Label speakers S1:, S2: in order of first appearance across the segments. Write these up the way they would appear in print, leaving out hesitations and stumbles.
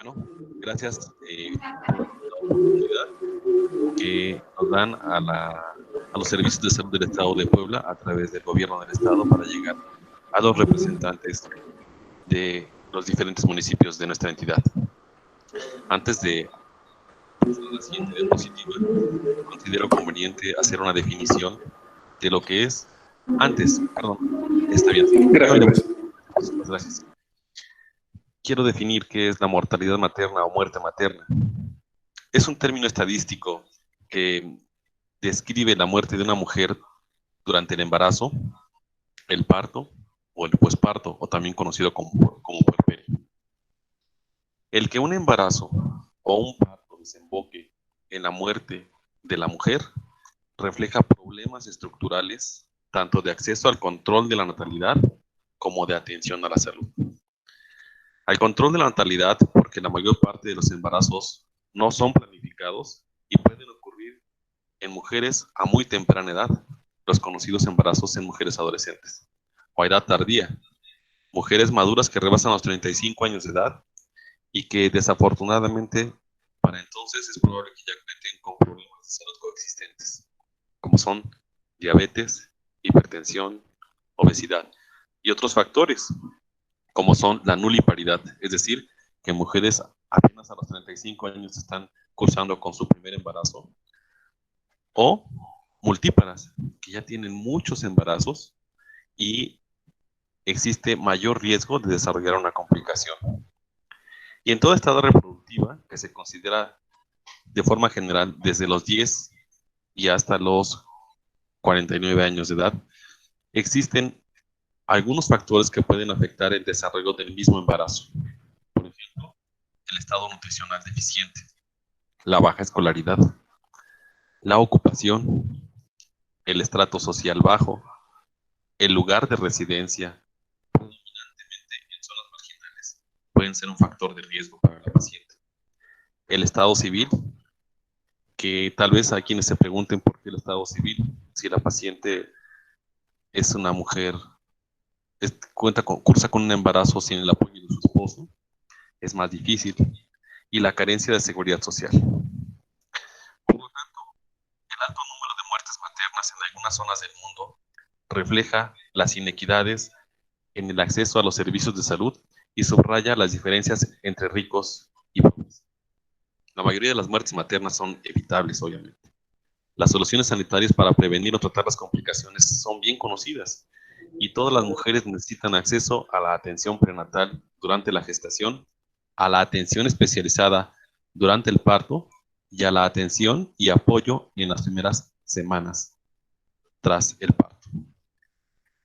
S1: Bueno, gracias por la oportunidad que nos dan a los servicios de salud del Estado de Puebla a través del gobierno del Estado para llegar a los representantes de los diferentes municipios de nuestra entidad. Antes de pasar a la siguiente diapositiva, considero conveniente hacer una definición de lo que es está bien. Gracias. Quiero definir qué es la mortalidad materna o muerte materna. Es un término estadístico que describe la muerte de una mujer durante el embarazo, el parto o el posparto, o también conocido como puerperio. El que un embarazo o un parto desemboque en la muerte de la mujer refleja problemas estructurales, tanto de acceso al control de la natalidad como de atención a la salud. Al control de la natalidad, porque la mayor parte de los embarazos no son planificados y pueden ocurrir en mujeres a muy temprana edad, los conocidos embarazos en mujeres adolescentes, o a edad tardía, mujeres maduras que rebasan los 35 años de edad y que desafortunadamente para entonces es probable que ya cuenten con problemas de salud coexistentes, como son diabetes, hipertensión, obesidad y otros factores, como son la nuliparidad, es decir, que mujeres apenas a los 35 años están cursando con su primer embarazo, o multíparas, que ya tienen muchos embarazos y existe mayor riesgo de desarrollar una complicación. Y en toda esta edad reproductiva, que se considera de forma general desde los 10 y hasta los 49 años de edad, existen algunos factores que pueden afectar el desarrollo del mismo embarazo. Por ejemplo, el estado nutricional deficiente, la baja escolaridad, la ocupación, el estrato social bajo, el lugar de residencia, predominantemente en zonas marginales, pueden ser un factor de riesgo para la paciente. El estado civil, que tal vez hay quienes se pregunten por qué el estado civil, si la paciente es una mujer, cursa con un embarazo sin el apoyo de su esposo, es más difícil, y la carencia de seguridad social. Por lo tanto, el alto número de muertes maternas en algunas zonas del mundo refleja las inequidades en el acceso a los servicios de salud y subraya las diferencias entre ricos y pobres. La mayoría de las muertes maternas son evitables, obviamente. Las soluciones sanitarias para prevenir o tratar las complicaciones son bien conocidas y todas las mujeres necesitan acceso a la atención prenatal durante la gestación, a la atención especializada durante el parto y a la atención y apoyo en las primeras semanas tras el parto.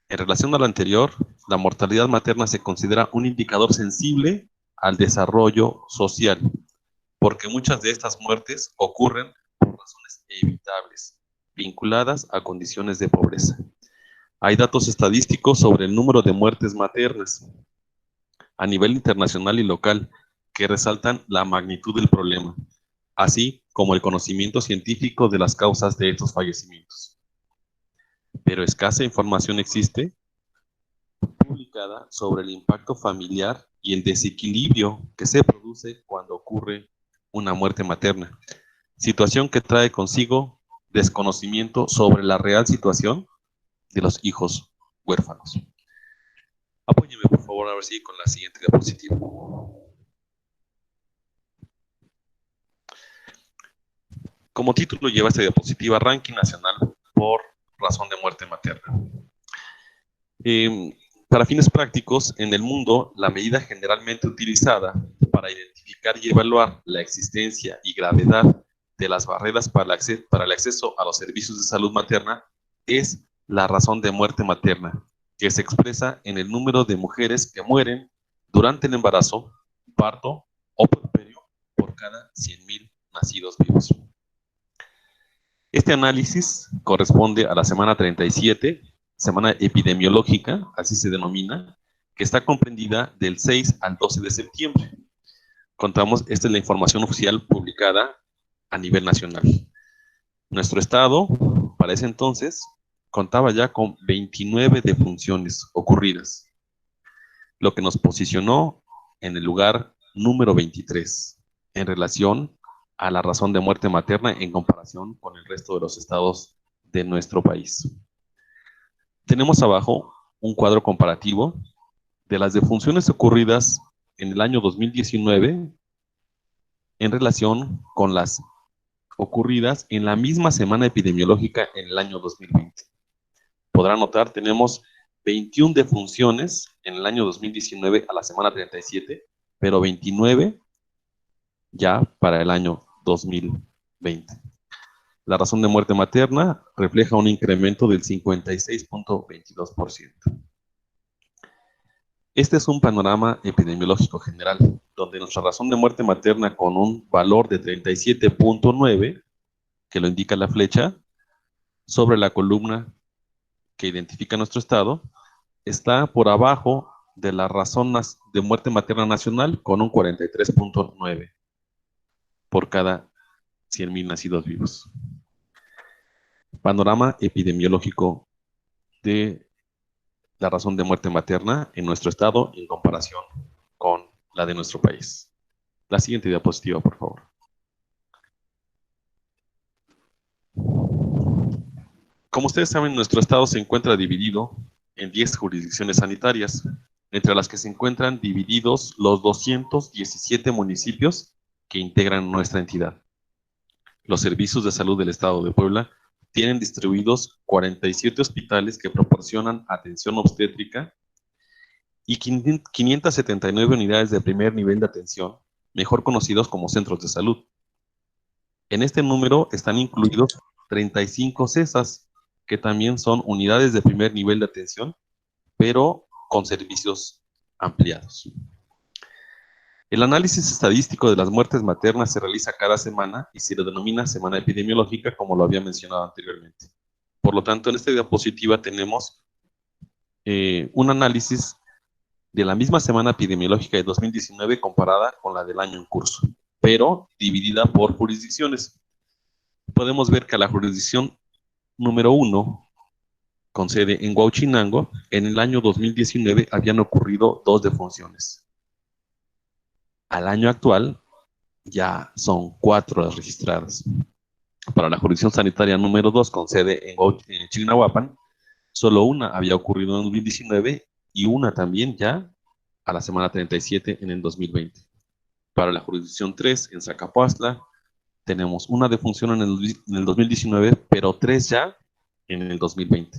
S1: En relación a lo anterior, la mortalidad materna se considera un indicador sensible al desarrollo social, porque muchas de estas muertes ocurren por razones evitables, vinculadas a condiciones de pobreza. Hay datos estadísticos sobre el número de muertes maternas a nivel internacional y local que resaltan la magnitud del problema, así como el conocimiento científico de las causas de estos fallecimientos. Pero escasa información existe publicada sobre el impacto familiar y el desequilibrio que se produce cuando ocurre una muerte materna, situación que trae consigo desconocimiento sobre la real situación de los hijos huérfanos. Apóyeme, por favor, a ver si con la siguiente diapositiva. Como título lleva esta diapositiva Ranking Nacional por razón de muerte materna. Para fines prácticos, en el mundo, la medida generalmente utilizada para identificar y evaluar la existencia y gravedad de las barreras para el acceso a los servicios de salud materna es la razón de muerte materna, que se expresa en el número de mujeres que mueren durante el embarazo, parto o puerperio por cada 100,000 nacidos vivos. Este análisis corresponde a la semana 37, semana epidemiológica, así se denomina, que está comprendida del 6 al 12 de septiembre. Esta es la información oficial publicada a nivel nacional. Nuestro estado, para ese entonces, contaba ya con 29 defunciones ocurridas, lo que nos posicionó en el lugar número 23 en relación a la razón de muerte materna en comparación con el resto de los estados de nuestro país. Tenemos abajo un cuadro comparativo de las defunciones ocurridas en el año 2019 en relación con las ocurridas en la misma semana epidemiológica en el año 2020. Podrán notar, tenemos 21 defunciones en el año 2019 a la semana 37, pero 29 ya para el año 2020. La razón de muerte materna refleja un incremento del 56.22%. Este es un panorama epidemiológico general, donde nuestra razón de muerte materna con un valor de 37.9, que lo indica la flecha, sobre la columna que identifica nuestro estado, está por abajo de la razón de muerte materna nacional con un 43.9 por cada 100,000 nacidos vivos. Panorama epidemiológico de la razón de muerte materna en nuestro estado en comparación con la de nuestro país. La siguiente diapositiva, por favor. Como ustedes saben, nuestro estado se encuentra dividido en 10 jurisdicciones sanitarias, entre las que se encuentran divididos los 217 municipios que integran nuestra entidad. Los servicios de salud del estado de Puebla tienen distribuidos 47 hospitales que proporcionan atención obstétrica y 579 unidades de primer nivel de atención, mejor conocidos como centros de salud. En este número están incluidos 35 CESAS, que también son unidades de primer nivel de atención, pero con servicios ampliados. El análisis estadístico de las muertes maternas se realiza cada semana y se le denomina semana epidemiológica, como lo había mencionado anteriormente. Por lo tanto, en esta diapositiva tenemos un análisis de la misma semana epidemiológica de 2019 comparada con la del año en curso, pero dividida por jurisdicciones. Podemos ver que la jurisdicción número 1, con sede en Huauchinango, en el año 2019 habían ocurrido 2 defunciones. Al año actual ya son 4 las registradas. Para la jurisdicción sanitaria número 2, con sede en Chignahuapan, solo una había ocurrido en 2019 y una también ya a la semana 37 en el 2020. Para la jurisdicción 3, en Zacapuastla, tenemos una defunción en el 2019, pero 3 ya en el 2020.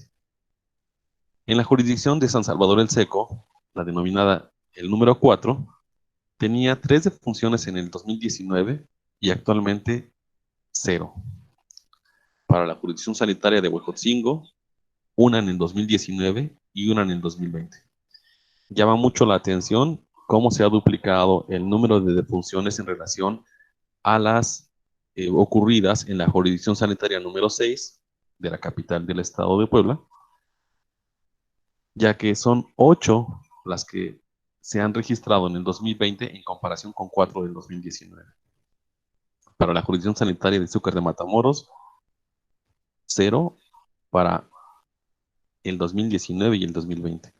S1: En la jurisdicción de San Salvador el Seco, la denominada el número 4, tenía 3 defunciones en el 2019 y actualmente 0. Para la jurisdicción sanitaria de Huejotzingo, una en el 2019 y una en el 2020. Llama mucho la atención cómo se ha duplicado el número de defunciones en relación a las ocurridas en la jurisdicción sanitaria número 6 de la capital del estado de Puebla, ya que son 8 las que se han registrado en el 2020 en comparación con 4 del 2019. Para la jurisdicción sanitaria de Izúcar de Matamoros, 0 para el 2019 y el 2020.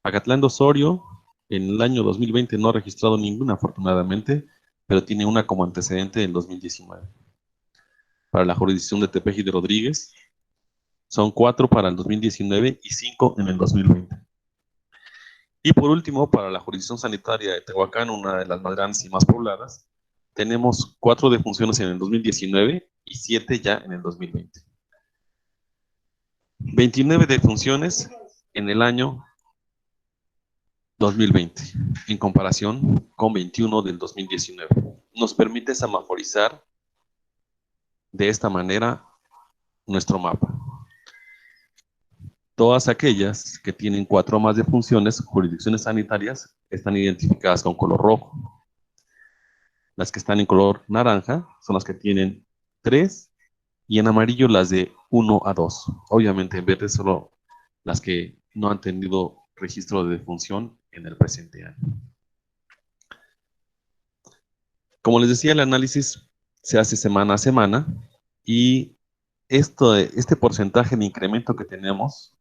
S1: Acatlán de Osorio, en el año 2020 no ha registrado ninguna, afortunadamente, pero tiene una como antecedente del 2019. Para la jurisdicción de Tepeji de Rodríguez, son 4 para el 2019 y 5 en el 2020. Y por último, para la jurisdicción sanitaria de Tehuacán, una de las más grandes y más pobladas, tenemos 4 defunciones en el 2019 y 7 ya en el 2020. 29 defunciones en el año 2020, en comparación con 21 del 2019. Nos permite semaforizar de esta manera nuestro mapa. Todas aquellas que tienen 4 o más defunciones, jurisdicciones sanitarias, están identificadas con color rojo. Las que están en color naranja son las que tienen 3 y en amarillo las de 1 a 2. Obviamente en verde solo las que no han tenido registro de defunción en el presente año. Como les decía, el análisis se hace semana a semana y este porcentaje de incremento que tenemos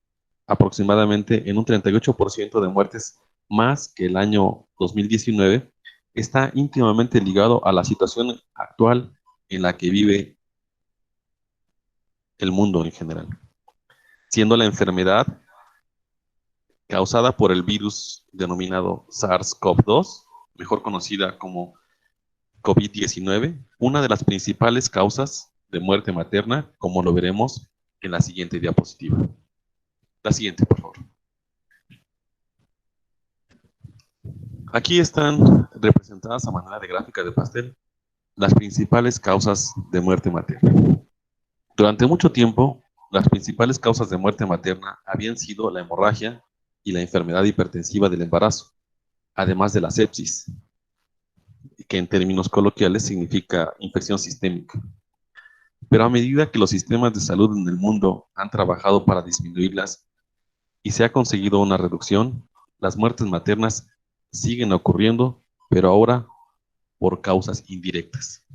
S1: aproximadamente en un 38% de muertes más que el año 2019 está íntimamente ligado a la situación actual en la que vive el mundo en general, siendo la enfermedad causada por el virus denominado SARS-CoV-2, mejor conocida como COVID-19, una de las principales causas de muerte materna, como lo veremos en la siguiente diapositiva. La siguiente, por favor. Aquí están representadas a manera de gráfica de pastel las principales causas de muerte materna. Durante mucho tiempo, las principales causas de muerte materna habían sido la hemorragia y la enfermedad hipertensiva del embarazo, además de la sepsis, que en términos coloquiales significa infección sistémica. Pero a medida que los sistemas de salud en el mundo han trabajado para disminuirlas y se ha conseguido una reducción, las muertes maternas siguen ocurriendo, pero ahora por causas indirectas.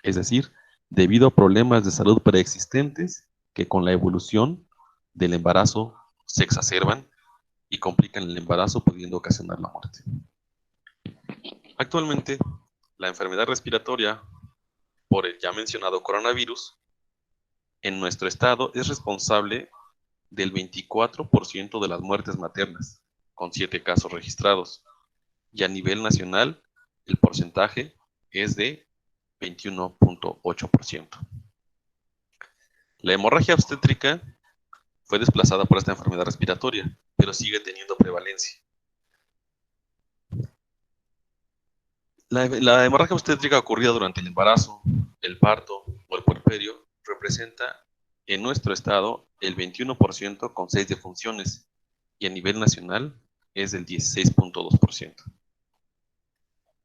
S1: Es decir, debido a problemas de salud preexistentes que con la evolución del embarazo se exacerban y complican el embarazo, pudiendo ocasionar la muerte. Actualmente, la enfermedad respiratoria por el ya mencionado coronavirus en nuestro estado es responsable del 24% de las muertes maternas, con 7 casos registrados, y a nivel nacional el porcentaje es de 21.8%. La hemorragia obstétrica fue desplazada por esta enfermedad respiratoria, pero sigue teniendo prevalencia. La hemorragia obstétrica ocurrida durante el embarazo, el parto o el puerperio representa en nuestro estado el 21% con 6 defunciones y a nivel nacional es del 16.2%.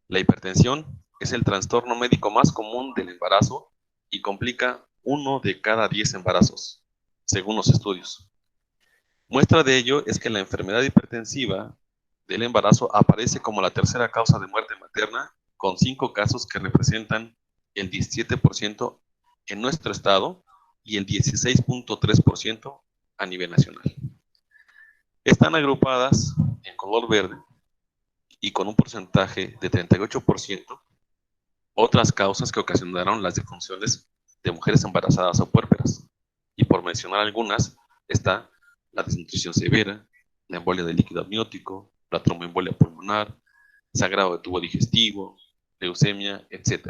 S1: La hipertensión es el trastorno médico más común del embarazo y complica 1 de cada 10 embarazos, según los estudios. Muestra de ello es que la enfermedad hipertensiva del embarazo aparece como la tercera causa de muerte materna, con 5 casos que representan el 17% en nuestro estado y el 16.3% a nivel nacional. Están agrupadas en color verde y con un porcentaje de 38% otras causas que ocasionaron las defunciones de mujeres embarazadas o puérperas. Y por mencionar algunas, está la desnutrición severa, la embolia del líquido amniótico, la tromboembolia pulmonar, sangrado de tubo digestivo, leucemia, etc.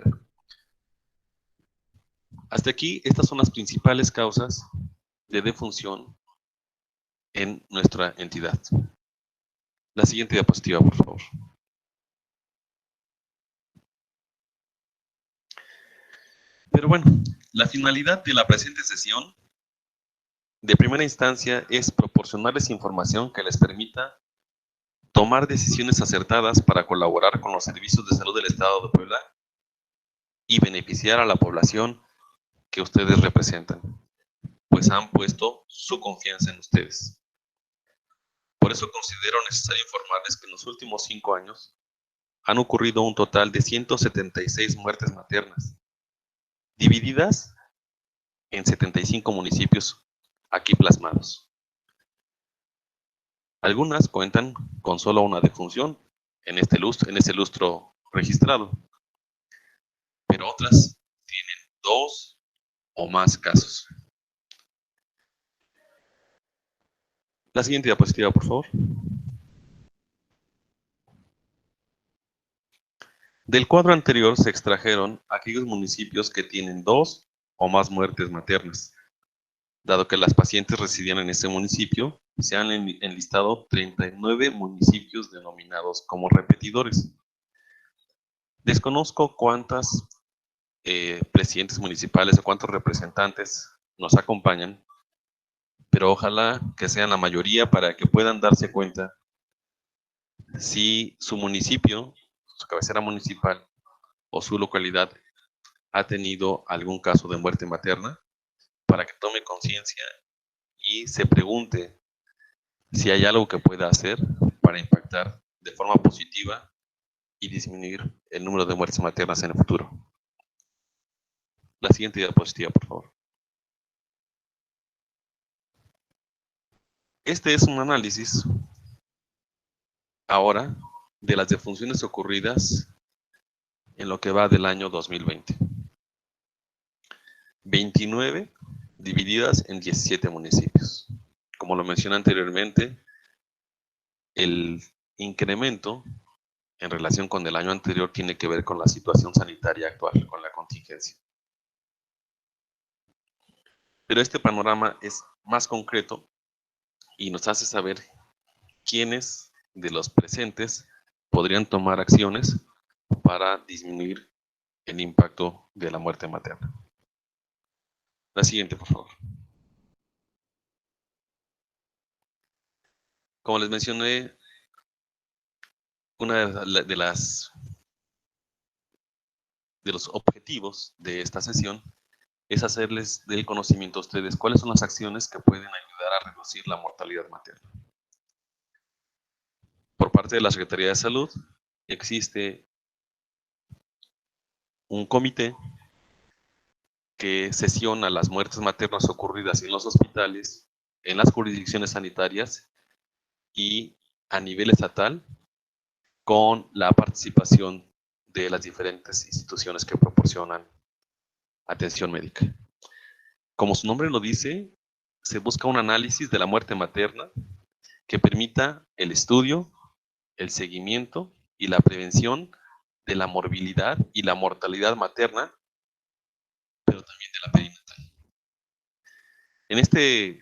S1: Hasta aquí, estas son las principales causas de defunción en nuestra entidad. La siguiente diapositiva, por favor. Pero bueno, la finalidad de la presente sesión de primera instancia es proporcionarles información que les permita tomar decisiones acertadas para colaborar con los servicios de salud del Estado de Puebla y beneficiar a la población que ustedes representan, pues han puesto su confianza en ustedes. Por eso considero necesario informarles que en los últimos 5 años han ocurrido un total de 176 muertes maternas, divididas en 75 municipios aquí plasmados. Algunas cuentan con solo una defunción en este lustro registrado, pero otras tienen 2 o más casos. La siguiente diapositiva, por favor. Del cuadro anterior se extrajeron aquellos municipios que tienen 2 o más muertes maternas. Dado que las pacientes residían en ese municipio, se han enlistado 39 municipios denominados como repetidores. Desconozco cuántas presidentes municipales o cuántos representantes nos acompañan, pero ojalá que sean la mayoría para que puedan darse cuenta si su municipio, su cabecera municipal o su localidad ha tenido algún caso de muerte materna, para que tome conciencia y se pregunte si hay algo que pueda hacer para impactar de forma positiva y disminuir el número de muertes maternas en el futuro. La siguiente diapositiva, por favor. Este es un análisis ahora de las defunciones ocurridas en lo que va del año 2020. 29 divididas en 17 municipios. Como lo mencioné anteriormente, el incremento en relación con el año anterior tiene que ver con la situación sanitaria actual, con la contingencia. Pero este panorama es más concreto y nos hace saber quiénes de los presentes podrían tomar acciones para disminuir el impacto de la muerte materna. La siguiente, por favor. Como les mencioné, una de los objetivos de esta sesión es hacerles del conocimiento a ustedes cuáles son las acciones que pueden ayudar a reducir la mortalidad materna. Por parte de la Secretaría de Salud existe un comité que sesiona las muertes maternas ocurridas en los hospitales, en las jurisdicciones sanitarias y a nivel estatal, con la participación de las diferentes instituciones que proporcionan atención médica. Como su nombre lo dice, se busca un análisis de la muerte materna que permita el estudio, el seguimiento y la prevención de la morbilidad y la mortalidad materna, pero también de la perinatal. En este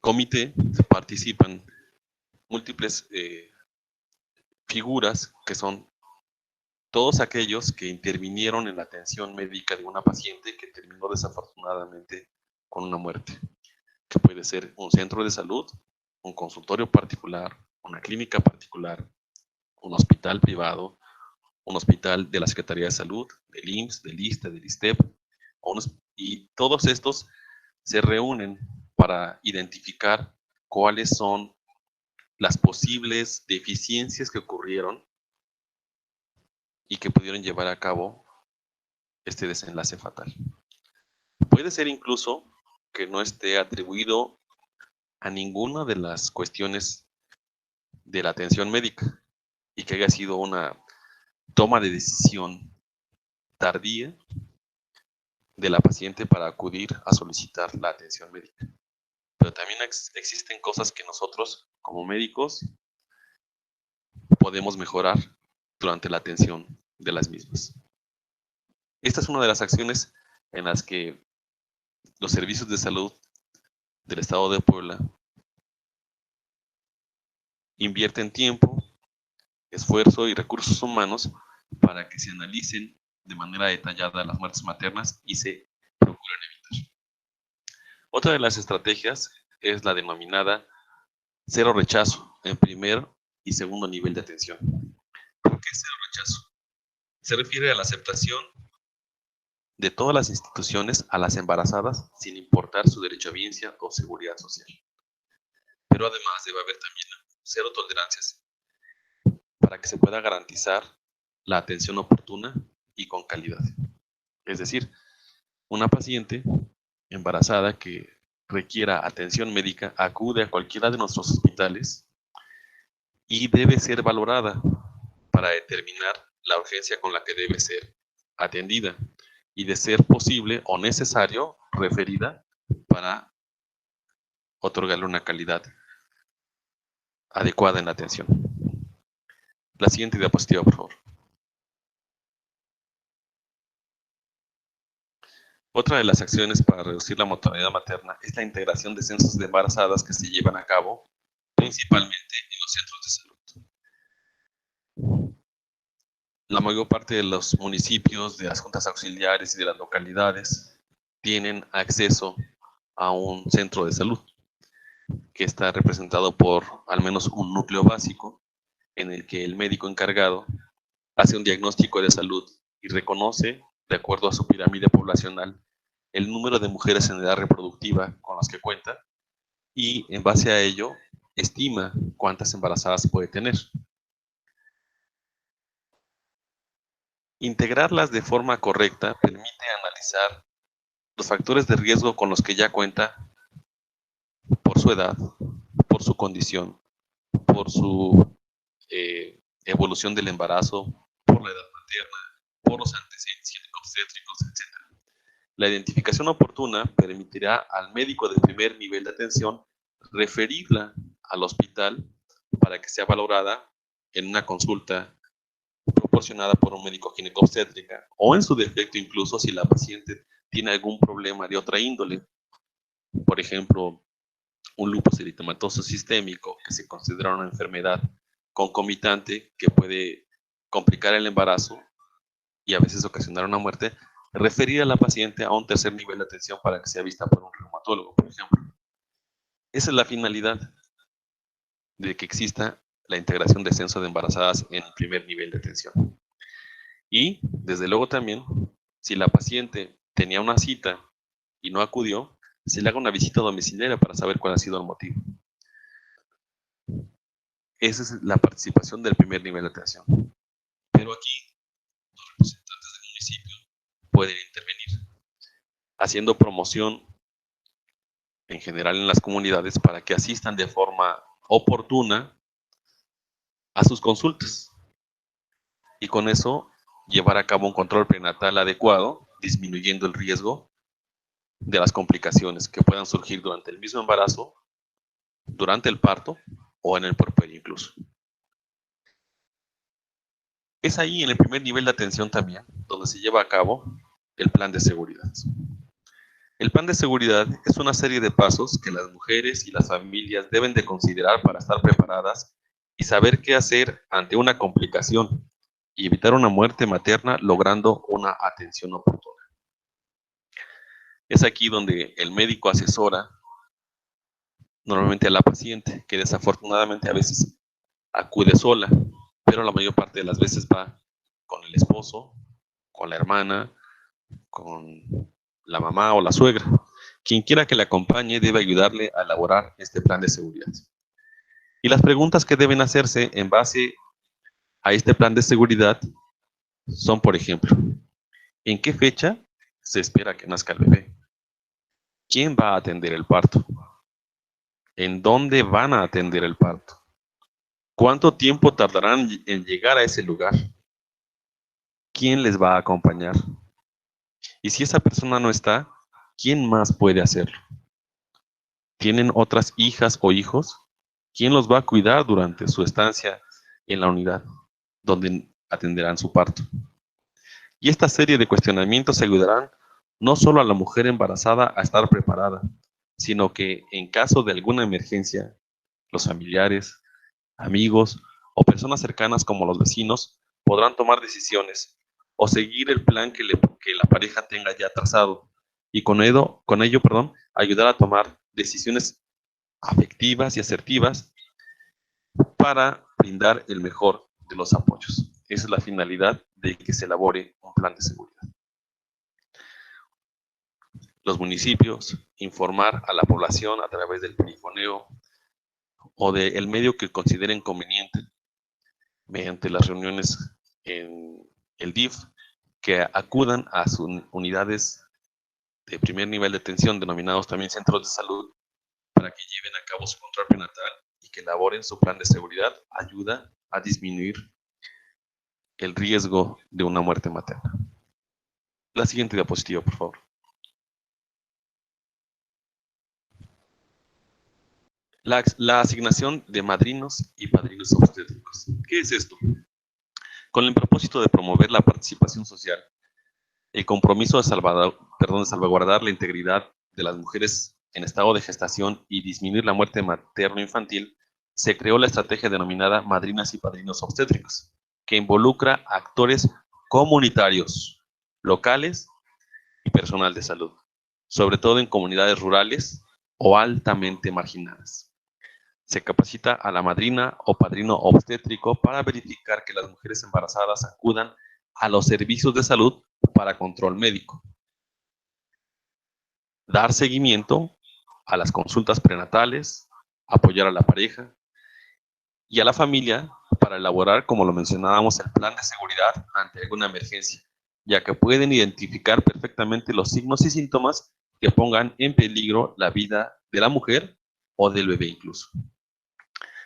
S1: comité participan múltiples figuras que son todos aquellos que intervinieron en la atención médica de una paciente que terminó desafortunadamente con una muerte, que puede ser un centro de salud, un consultorio particular, una clínica particular, un hospital privado, un hospital de la Secretaría de Salud, del IMSS, del ISSSTE, del ISTEP, y todos estos se reúnen para identificar cuáles son las posibles deficiencias que ocurrieron y que pudieron llevar a cabo este desenlace fatal. Puede ser incluso que no esté atribuido a ninguna de las cuestiones de la atención médica y que haya sido una toma de decisión tardía de la paciente para acudir a solicitar la atención médica. Pero también existen cosas que nosotros, como médicos, podemos mejorar durante la atención de las mismas. Esta es una de las acciones en las que los servicios de salud del Estado de Puebla invierten tiempo, esfuerzo y recursos humanos para que se analicen de manera detallada las muertes maternas y se procuren evitar. Otra de las estrategias es la denominada cero rechazo en primer y segundo nivel de atención. ¿Por qué cero rechazo? Se refiere a la aceptación de todas las instituciones a las embarazadas sin importar su derecho a vigencia o seguridad social. Pero además debe haber también cero tolerancias para que se pueda garantizar la atención oportuna y con calidad. Es decir, una paciente embarazada que requiera atención médica acude a cualquiera de nuestros hospitales y debe ser valorada para determinar la urgencia con la que debe ser atendida y, de ser posible o necesario, referida para otorgarle una calidad adecuada en la atención. La siguiente diapositiva, por favor. Otra de las acciones para reducir la mortalidad materna es la integración de censos de embarazadas que se llevan a cabo principalmente en los centros de salud. La mayor parte de los municipios, de las juntas auxiliares y de las localidades tienen acceso a un centro de salud que está representado por al menos un núcleo básico en el que el médico encargado hace un diagnóstico de salud y reconoce, de acuerdo a su pirámide poblacional, el número de mujeres en edad reproductiva con las que cuenta y, en base a ello, estima cuántas embarazadas puede tener. Integrarlas de forma correcta permite analizar los factores de riesgo con los que ya cuenta por su edad, por su condición, por su evolución del embarazo, por por la edad materna, por los antecedentes ginecobstétricos, etc. La identificación oportuna permitirá al médico de primer nivel de atención referirla al hospital para que sea valorada en una consulta proporcionada por un médico ginecobstétrica o en su defecto incluso si la paciente tiene algún problema de otra índole, por ejemplo, un lupus eritematoso sistémico que se considera una enfermedad concomitante que puede complicar el embarazo y a veces ocasionar una muerte, referir a la paciente a un tercer nivel de atención para que sea vista por un reumatólogo, por ejemplo. Esa es la finalidad de que exista la integración de censo de embarazadas en el primer nivel de atención. Y, desde luego también, si la paciente tenía una cita y no acudió, se le haga una visita domiciliaria para saber cuál ha sido el motivo. Esa es la participación del primer nivel de atención. Pero aquí, los representantes del municipio pueden intervenir, haciendo promoción en general en las comunidades para que asistan de forma oportuna a sus consultas. Y con eso llevar a cabo un control prenatal adecuado, disminuyendo el riesgo de las complicaciones que puedan surgir durante el mismo embarazo, durante el parto o en el puerperio incluso. Es ahí en el primer nivel de atención también donde se lleva a cabo el plan de seguridad. El plan de seguridad es una serie de pasos que las mujeres y las familias deben de considerar para estar preparadas y saber qué hacer ante una complicación y evitar una muerte materna logrando una atención oportuna. Es aquí donde el médico asesora normalmente a la paciente, que desafortunadamente a veces acude sola, pero la mayor parte de las veces va con el esposo, con la hermana, con la mamá o la suegra. Quien quiera que le acompañe debe ayudarle a elaborar este plan de seguridad. Y las preguntas que deben hacerse en base a este plan de seguridad son, por ejemplo, ¿en qué fecha se espera que nazca el bebé? ¿Quién va a atender el parto? ¿En dónde van a atender el parto? ¿Cuánto tiempo tardarán en llegar a ese lugar? ¿Quién les va a acompañar? Y si esa persona no está, ¿quién más puede hacerlo? ¿Tienen otras hijas o hijos? ¿Quién los va a cuidar durante su estancia en la unidad donde atenderán su parto? Y esta serie de cuestionamientos ayudarán no solo a la mujer embarazada a estar preparada, sino que en caso de alguna emergencia, los familiares, amigos o personas cercanas como los vecinos podrán tomar decisiones o seguir el plan que la pareja tenga ya trazado y con ello, ayudar a tomar decisiones afectivas y asertivas para brindar el mejor de los apoyos. Esa es la finalidad de que se elabore un plan de seguridad. Los municipios, informar a la población a través del perifoneo o del medio que consideren conveniente mediante las reuniones en el DIF, que acudan a sus unidades de primer nivel de atención, denominados también centros de salud, para que lleven a cabo su control prenatal y que elaboren su plan de seguridad, ayuda a disminuir el riesgo de una muerte materna. La siguiente diapositiva, por favor. La asignación de madrinos y padrinos obstétricos. ¿Qué es esto? Con el propósito de promover la participación social, el compromiso de salvaguardar la integridad de las mujeres en estado de gestación y disminuir la muerte materno-infantil, se creó la estrategia denominada Madrinas y Padrinos Obstétricos, que involucra actores comunitarios, locales y personal de salud, sobre todo en comunidades rurales o altamente marginadas. Se capacita a la madrina o padrino obstétrico para verificar que las mujeres embarazadas acudan a los servicios de salud para control médico. Dar seguimiento a las consultas prenatales, apoyar a la pareja y a la familia para elaborar, como lo mencionábamos, el plan de seguridad ante alguna emergencia, ya que pueden identificar perfectamente los signos y síntomas que pongan en peligro la vida de la mujer o del bebé incluso.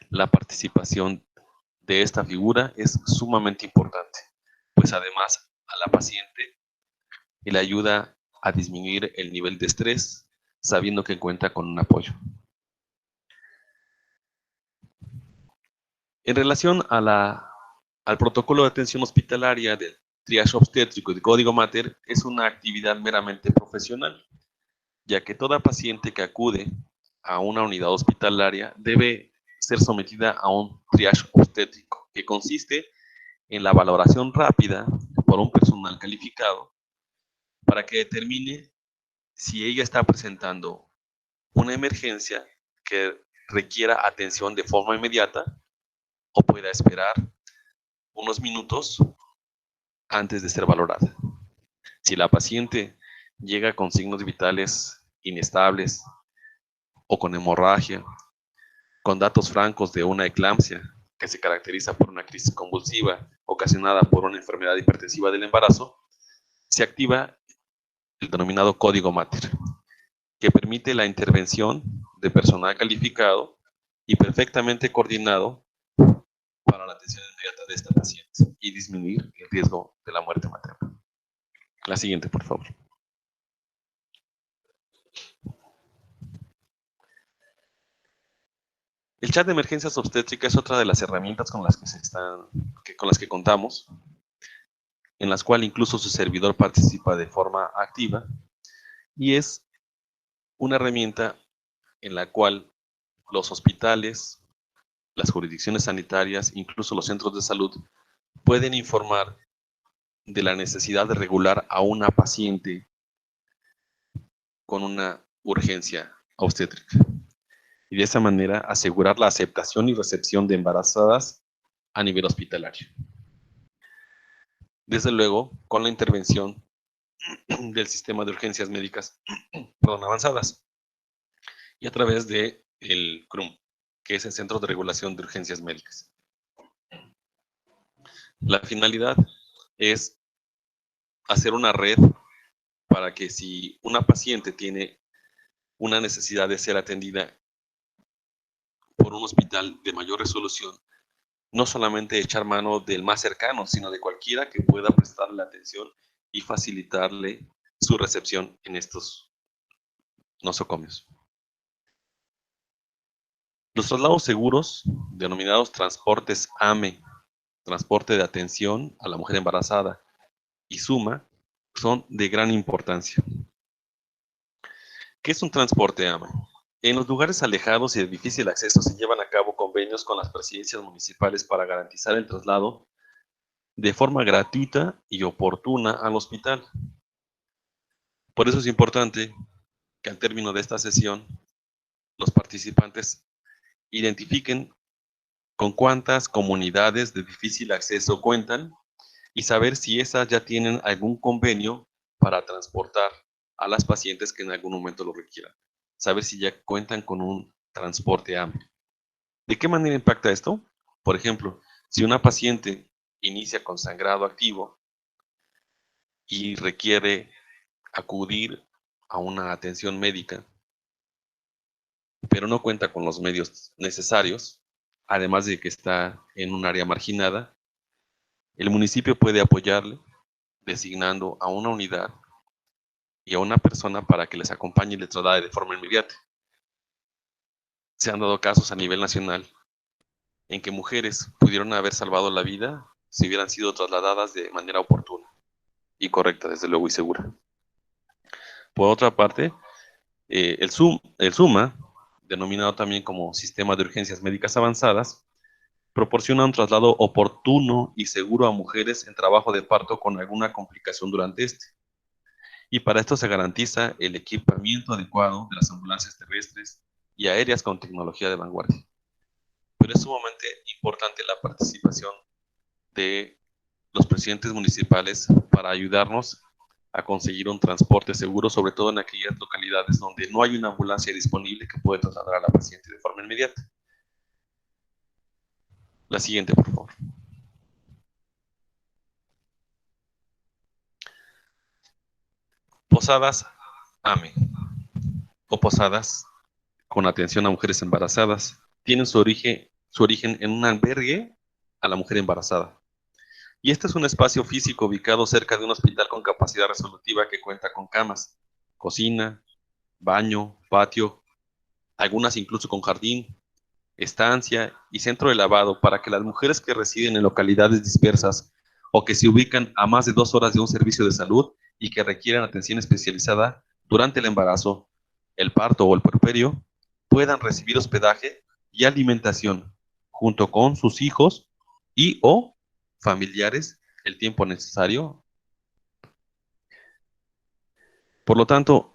S1: La participación de esta figura es sumamente importante, pues además a la paciente y le ayuda a disminuir el nivel de estrés, sabiendo que cuenta con un apoyo. En relación al protocolo de atención hospitalaria del triage obstétrico de Código Mater, es una actividad meramente profesional, ya que toda paciente que acude a una unidad hospitalaria debe ser sometida a un triage obstétrico, que consiste en la valoración rápida por un personal calificado para que determine si ella está presentando una emergencia que requiera atención de forma inmediata o pueda esperar unos minutos antes de ser valorada. Si la paciente llega con signos vitales inestables o con hemorragia, con datos francos de una eclampsia que se caracteriza por una crisis convulsiva ocasionada por una enfermedad hipertensiva del embarazo, se activa el denominado Código Mater, que permite la intervención de personal calificado y perfectamente coordinado para la atención inmediata de esta paciente y disminuir el riesgo de la muerte materna. La siguiente, por favor. El chat de emergencias obstétricas es otra de las herramientas con las que contamos, en las cuales incluso su servidor participa de forma activa, y es una herramienta en la cual los hospitales, las jurisdicciones sanitarias, incluso los centros de salud, pueden informar de la necesidad de regular a una paciente con una urgencia obstétrica, y de esa manera asegurar la aceptación y recepción de embarazadas a nivel hospitalario. Desde luego, con la intervención del sistema de urgencias médicas avanzadas y a través de el CRUM, que es el Centro de Regulación de Urgencias Médicas. La finalidad es hacer una red para que si una paciente tiene una necesidad de ser atendida por un hospital de mayor resolución, no solamente echar mano del más cercano, sino de cualquiera que pueda prestarle atención y facilitarle su recepción en estos nosocomios. Los traslados seguros, denominados transportes AME, transporte de atención a la mujer embarazada, y SUMA, son de gran importancia. ¿Qué es un transporte AME? En los lugares alejados y de difícil acceso se llevan a cabo convenios con las presidencias municipales para garantizar el traslado de forma gratuita y oportuna al hospital. Por eso es importante que al término de esta sesión los participantes identifiquen con cuántas comunidades de difícil acceso cuentan y saber si esas ya tienen algún convenio para transportar a las pacientes que en algún momento lo requieran. Saber si ya cuentan con un transporte amplio. ¿De qué manera impacta esto? Por ejemplo, si una paciente inicia con sangrado activo y requiere acudir a una atención médica, pero no cuenta con los medios necesarios, además de que está en un área marginada, el municipio puede apoyarle designando a una unidad y a una persona para que les acompañe y les traslade de forma inmediata. Se han dado casos a nivel nacional en que mujeres pudieron haber salvado la vida si hubieran sido trasladadas de manera oportuna y correcta, desde luego, y segura. Por otra parte, el SUMA, denominado también como Sistema de Urgencias Médicas Avanzadas, proporciona un traslado oportuno y seguro a mujeres en trabajo de parto con alguna complicación durante este. Y para esto se garantiza el equipamiento adecuado de las ambulancias terrestres y aéreas con tecnología de vanguardia. Pero es sumamente importante la participación de los presidentes municipales para ayudarnos a conseguir un transporte seguro, sobre todo en aquellas localidades donde no hay una ambulancia disponible que puede trasladar a la paciente de forma inmediata. La siguiente, por favor. Posadas AME o posadas con atención a mujeres embarazadas tienen su origen en un albergue a la mujer embarazada. Y este es un espacio físico ubicado cerca de un hospital con capacidad resolutiva que cuenta con camas, cocina, baño, patio, algunas incluso con jardín, estancia y centro de lavado para que las mujeres que residen en localidades dispersas o que se ubican a más de 2 horas de un servicio de salud y que requieran atención especializada durante el embarazo, el parto o el puerperio, puedan recibir hospedaje y alimentación junto con sus hijos y o familiares el tiempo necesario. Por lo tanto,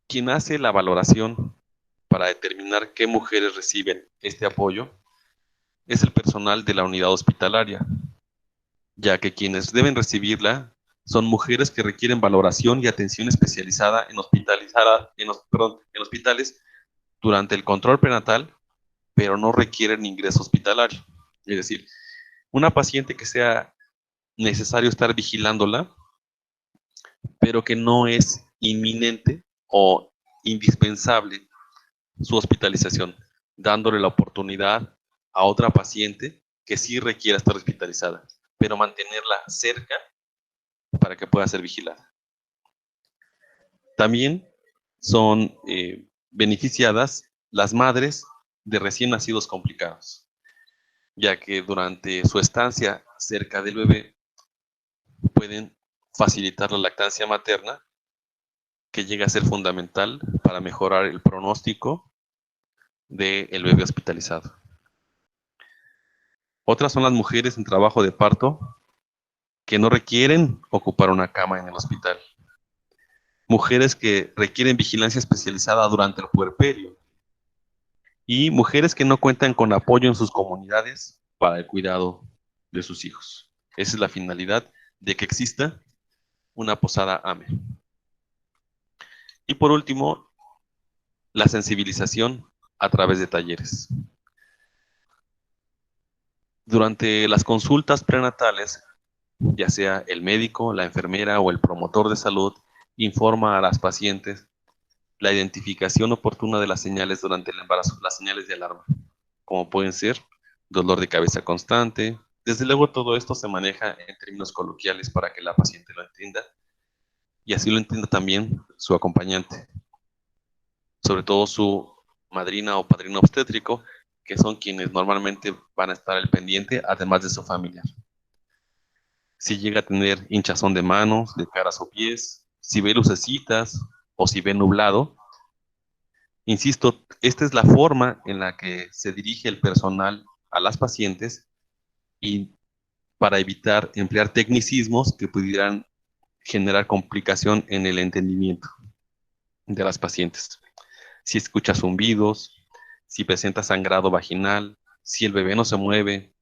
S1: quien hace la valoración para determinar qué mujeres reciben este apoyo es el personal de la unidad hospitalaria, ya que quienes deben recibirla son mujeres que requieren valoración y atención especializada en hospitales durante el control prenatal, pero no requieren ingreso hospitalario. Es decir, una paciente que sea necesario estar vigilándola, pero que no es inminente o indispensable su hospitalización, dándole la oportunidad a otra paciente que sí requiera estar hospitalizada, pero mantenerla cerca para que pueda ser vigilada. También son beneficiadas las madres de recién nacidos complicados, ya que durante su estancia cerca del bebé pueden facilitar la lactancia materna, que llega a ser fundamental para mejorar el pronóstico del bebé hospitalizado. Otras son las mujeres en trabajo de parto que no requieren ocupar una cama en el hospital. Mujeres que requieren vigilancia especializada durante el puerperio. Y mujeres que no cuentan con apoyo en sus comunidades para el cuidado de sus hijos. Esa es la finalidad de que exista una posada AME. Y por último, la sensibilización a través de talleres. Durante las consultas prenatales, ya sea el médico, la enfermera o el promotor de salud, informa a las pacientes la identificación oportuna de las señales durante el embarazo, las señales de alarma, como pueden ser dolor de cabeza constante. Desde luego todo esto se maneja en términos coloquiales para que la paciente lo entienda y así lo entienda también su acompañante, sobre todo su madrina o padrino obstétrico, que son quienes normalmente van a estar al pendiente, además de su familiar. Si llega a tener hinchazón de manos, de caras o pies, si ve lucecitas o si ve nublado, insisto, esta es la forma en la que se dirige el personal a las pacientes y para evitar emplear tecnicismos que pudieran generar complicación en el entendimiento de las pacientes. Si escucha zumbidos, si presenta sangrado vaginal, si el bebé no se mueve,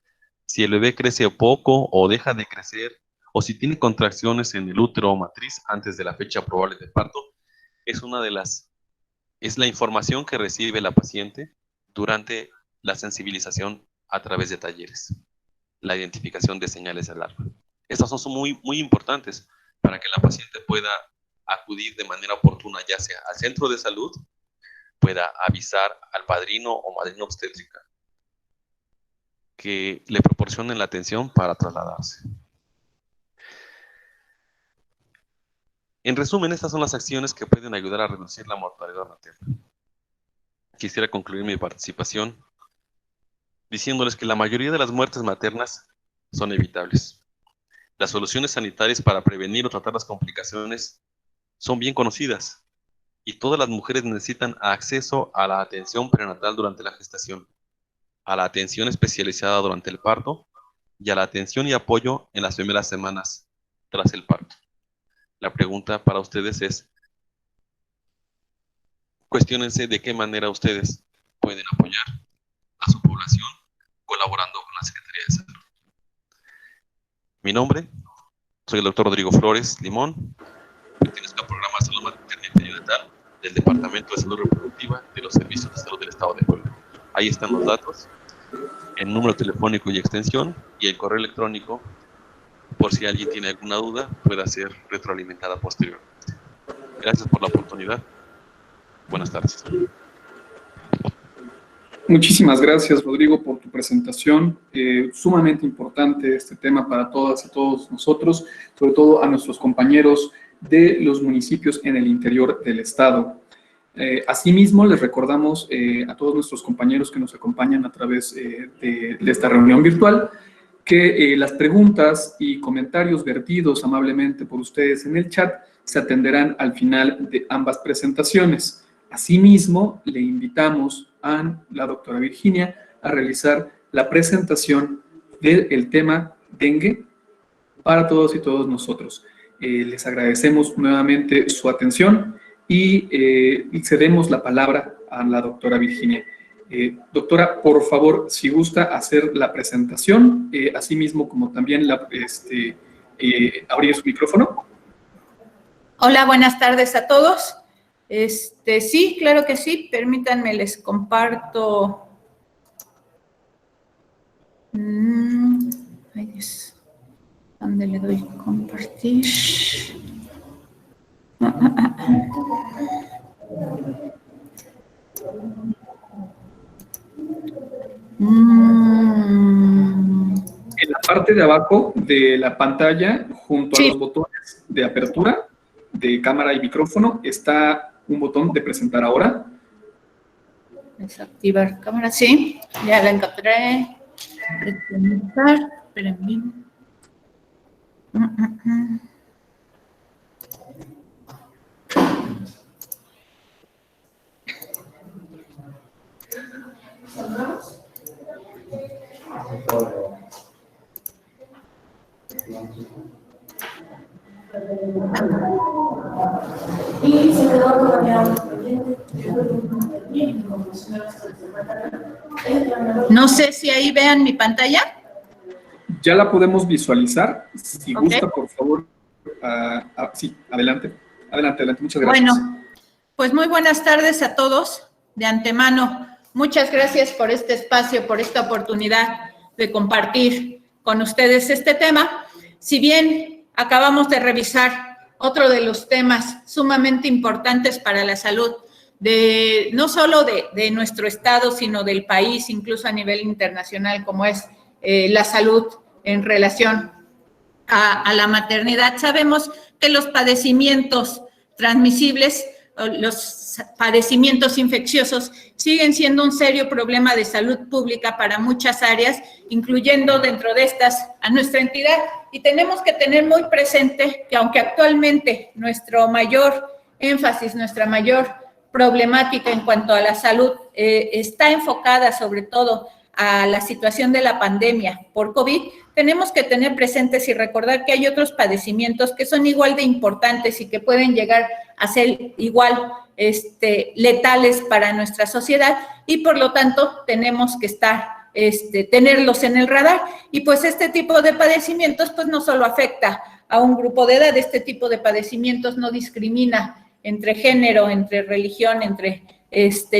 S1: si el bebé crece poco o deja de crecer, o si tiene contracciones en el útero o matriz antes de la fecha probable de parto, es la información que recibe la paciente durante la sensibilización a través de talleres, la identificación de señales de alarma. Estas son muy, muy importantes para que la paciente pueda acudir de manera oportuna, ya sea al centro de salud, pueda avisar al padrino o madrina obstétrica que le proporcionen la atención para trasladarse. En resumen, estas son las acciones que pueden ayudar a reducir la mortalidad materna. Quisiera concluir mi participación diciéndoles que la mayoría de las muertes maternas son evitables. Las soluciones sanitarias para prevenir o tratar las complicaciones son bien conocidas y todas las mujeres necesitan acceso a la atención prenatal durante la gestación, a la atención especializada durante el parto y a la atención y apoyo en las primeras semanas tras el parto. La pregunta para ustedes es, cuestiónense de qué manera ustedes pueden apoyar a su población colaborando con la Secretaría de Salud. Mi nombre, soy el doctor Rodrigo Flores Limón, pertenezco al programa de Salud Materna y Perinatal del Departamento de Salud Reproductiva de los Servicios de Salud del Estado de Puebla. Ahí están los datos, el número telefónico y extensión y el correo electrónico, por si alguien tiene alguna duda, pueda ser retroalimentada posteriormente. Gracias por la oportunidad. Buenas tardes.
S2: Muchísimas gracias, Rodrigo, por tu presentación. Sumamente importante este tema para todas y todos nosotros, sobre todo a nuestros compañeros de los municipios en el interior del estado. Asimismo, les recordamos a todos nuestros compañeros que nos acompañan a través de esta reunión virtual que las preguntas y comentarios vertidos amablemente por ustedes en el chat se atenderán al final de ambas presentaciones. Asimismo, le invitamos a la doctora Virginia a realizar la presentación del tema dengue para todos y todos nosotros. Les agradecemos nuevamente su atención y cedemos la palabra a la doctora Virginia. Doctora, por favor, si gusta hacer la presentación, asimismo como también abrir su micrófono.
S3: Hola, buenas tardes a todos. Sí, claro que sí. Permítanme, les comparto. Ay, Dios. ¿Dónde le doy compartir?
S2: En la parte de abajo de la pantalla, junto a los botones de apertura de cámara y micrófono, está un botón de presentar ahora.
S3: Desactivar cámara, sí, ya la encontré. Espérenme. No sé si ahí vean mi pantalla.
S2: Ya la podemos visualizar. Si gusta, por favor. Sí, adelante. Adelante, muchas gracias.
S3: Bueno, pues muy buenas tardes a todos. De antemano, muchas gracias por este espacio, por esta oportunidad de compartir con ustedes este tema. Si bien acabamos de revisar otro de los temas sumamente importantes para la salud, no solo de nuestro estado, sino del país, incluso a nivel internacional, como es la salud en relación a la maternidad. Sabemos que los padecimientos transmisibles, los padecimientos infecciosos, siguen siendo un serio problema de salud pública para muchas áreas, incluyendo dentro de estas a nuestra entidad. Y tenemos que tener muy presente que aunque actualmente nuestro mayor énfasis, nuestra mayor problemática en cuanto a la salud está enfocada sobre todo a la situación de la pandemia por COVID, tenemos que tener presentes y recordar que hay otros padecimientos que son igual de importantes y que pueden llegar a ser igual letales para nuestra sociedad, y por lo tanto tenemos que tenerlos en el radar. Y pues este tipo de padecimientos pues no solo afecta a un grupo de edad, este tipo de padecimientos no discrimina entre género, entre religión, entre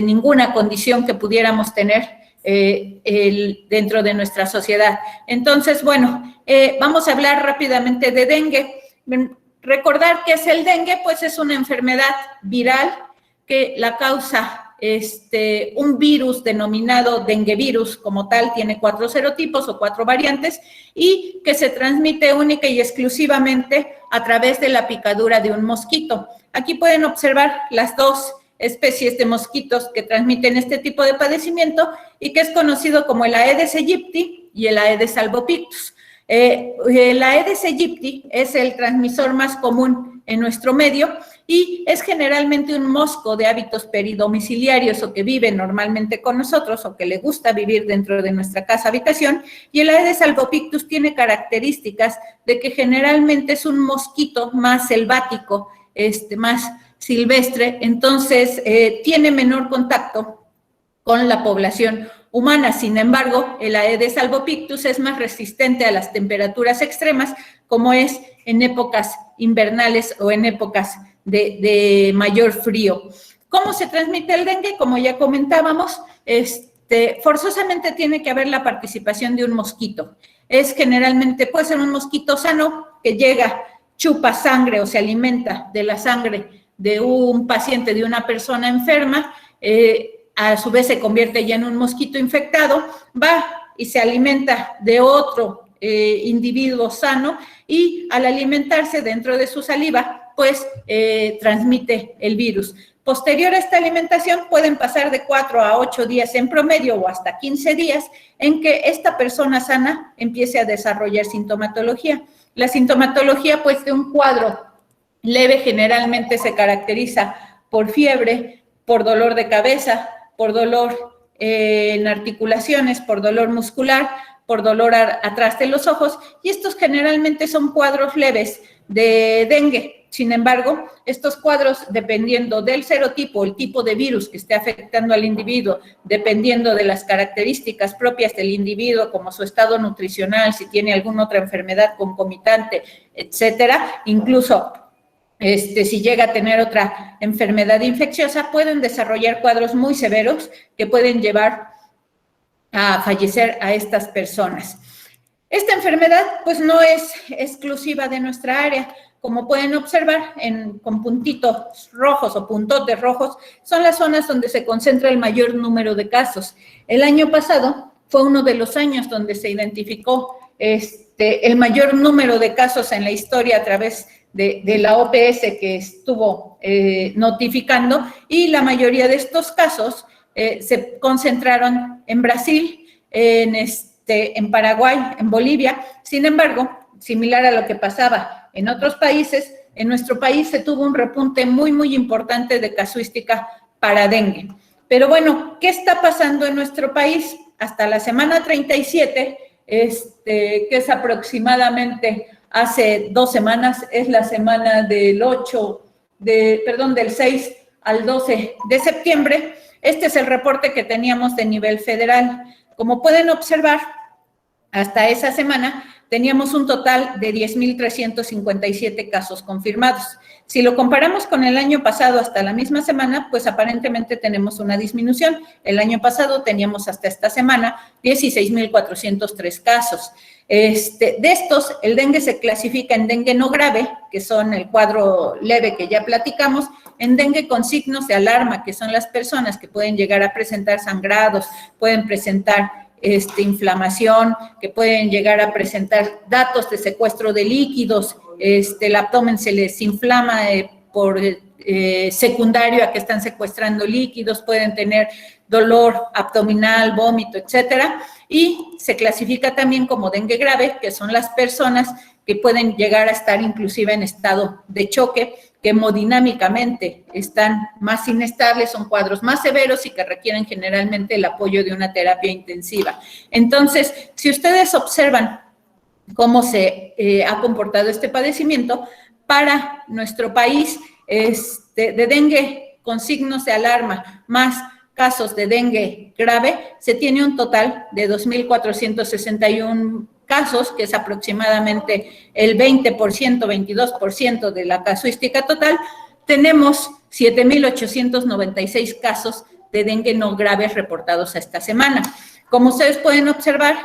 S3: ninguna condición que pudiéramos tener dentro de nuestra sociedad. Entonces, bueno, vamos a hablar rápidamente de dengue. Recordar qué es el dengue, pues es una enfermedad viral que la causa un virus denominado denguevirus, como tal, tiene 4 serotipos o 4 variantes, y que se transmite única y exclusivamente a través de la picadura de un mosquito. Aquí pueden observar las dos especies de mosquitos que transmiten este tipo de padecimiento y que es conocido como el Aedes aegypti y el Aedes albopictus. El Aedes aegypti es el transmisor más común en nuestro medio y es generalmente un mosco de hábitos peridomiciliarios o que vive normalmente con nosotros o que le gusta vivir dentro de nuestra casa habitación, y el Aedes albopictus tiene características de que generalmente es un mosquito más selvático, más silvestre, entonces tiene menor contacto con la población humana. Sin embargo, el Aedes albopictus es más resistente a las temperaturas extremas, como es en épocas invernales o en épocas de mayor frío. ¿Cómo se transmite el dengue? Como ya comentábamos, forzosamente tiene que haber la participación de un mosquito. Generalmente puede ser un mosquito sano que llega, chupa sangre o se alimenta de la sangre de un paciente, de una persona enferma. a su vez se convierte ya en un mosquito infectado, va y se alimenta de otro individuo sano y al alimentarse dentro de su saliva, pues transmite el virus. Posterior a esta alimentación pueden pasar de 4 a 8 días en promedio o hasta 15 días en que esta persona sana empiece a desarrollar sintomatología. La sintomatología, pues, de un cuadro leve generalmente se caracteriza por fiebre, por dolor de cabeza, por dolor en articulaciones, por dolor muscular, por dolor atrás de los ojos, y estos generalmente son cuadros leves de dengue. Sin embargo, estos cuadros, dependiendo del serotipo, el tipo de virus que esté afectando al individuo, dependiendo de las características propias del individuo, como su estado nutricional, si tiene alguna otra enfermedad concomitante, etcétera, incluso si llega a tener otra enfermedad infecciosa, pueden desarrollar cuadros muy severos que pueden llevar a fallecer a estas personas. Esta enfermedad, pues, no es exclusiva de nuestra área. Como pueden observar, con puntitos rojos o puntotes rojos, son las zonas donde se concentra el mayor número de casos. El año pasado fue uno de los años donde se identificó el mayor número de casos en la historia a través de la OPS que estuvo notificando, y la mayoría de estos casos se concentraron en Brasil, en Paraguay, en Bolivia. Sin embargo, similar a lo que pasaba en otros países, en nuestro país se tuvo un repunte muy, muy importante de casuística para dengue. Pero bueno, ¿qué está pasando en nuestro país? Hasta la semana 37, que es aproximadamente hace 2 semanas, es la semana del 6 al 12 de septiembre. Este es el reporte que teníamos de nivel federal. Como pueden observar, hasta esa semana teníamos un total de 10,357 casos confirmados. Si lo comparamos con el año pasado hasta la misma semana, pues aparentemente tenemos una disminución. El año pasado teníamos hasta esta semana 16,403 casos. De estos, el dengue se clasifica en dengue no grave, que son el cuadro leve que ya platicamos, en dengue con signos de alarma, que son las personas que pueden llegar a presentar sangrados, pueden presentar inflamación, que pueden llegar a presentar datos de secuestro de líquidos, el abdomen se les inflama por secundario a que están secuestrando líquidos, pueden tener dolor abdominal, vómito, etcétera, y se clasifica también como dengue grave, que son las personas que pueden llegar a estar inclusive en estado de choque, que hemodinámicamente están más inestables, son cuadros más severos y que requieren generalmente el apoyo de una terapia intensiva. Entonces, si ustedes observan cómo se ha comportado este padecimiento, para nuestro país, de dengue con signos de alarma, más casos de dengue grave, se tiene un total de 2,461 casos, que es aproximadamente el 20%, 22% de la casuística total. Tenemos 7,896 casos de dengue no graves reportados a esta semana. Como ustedes pueden observar,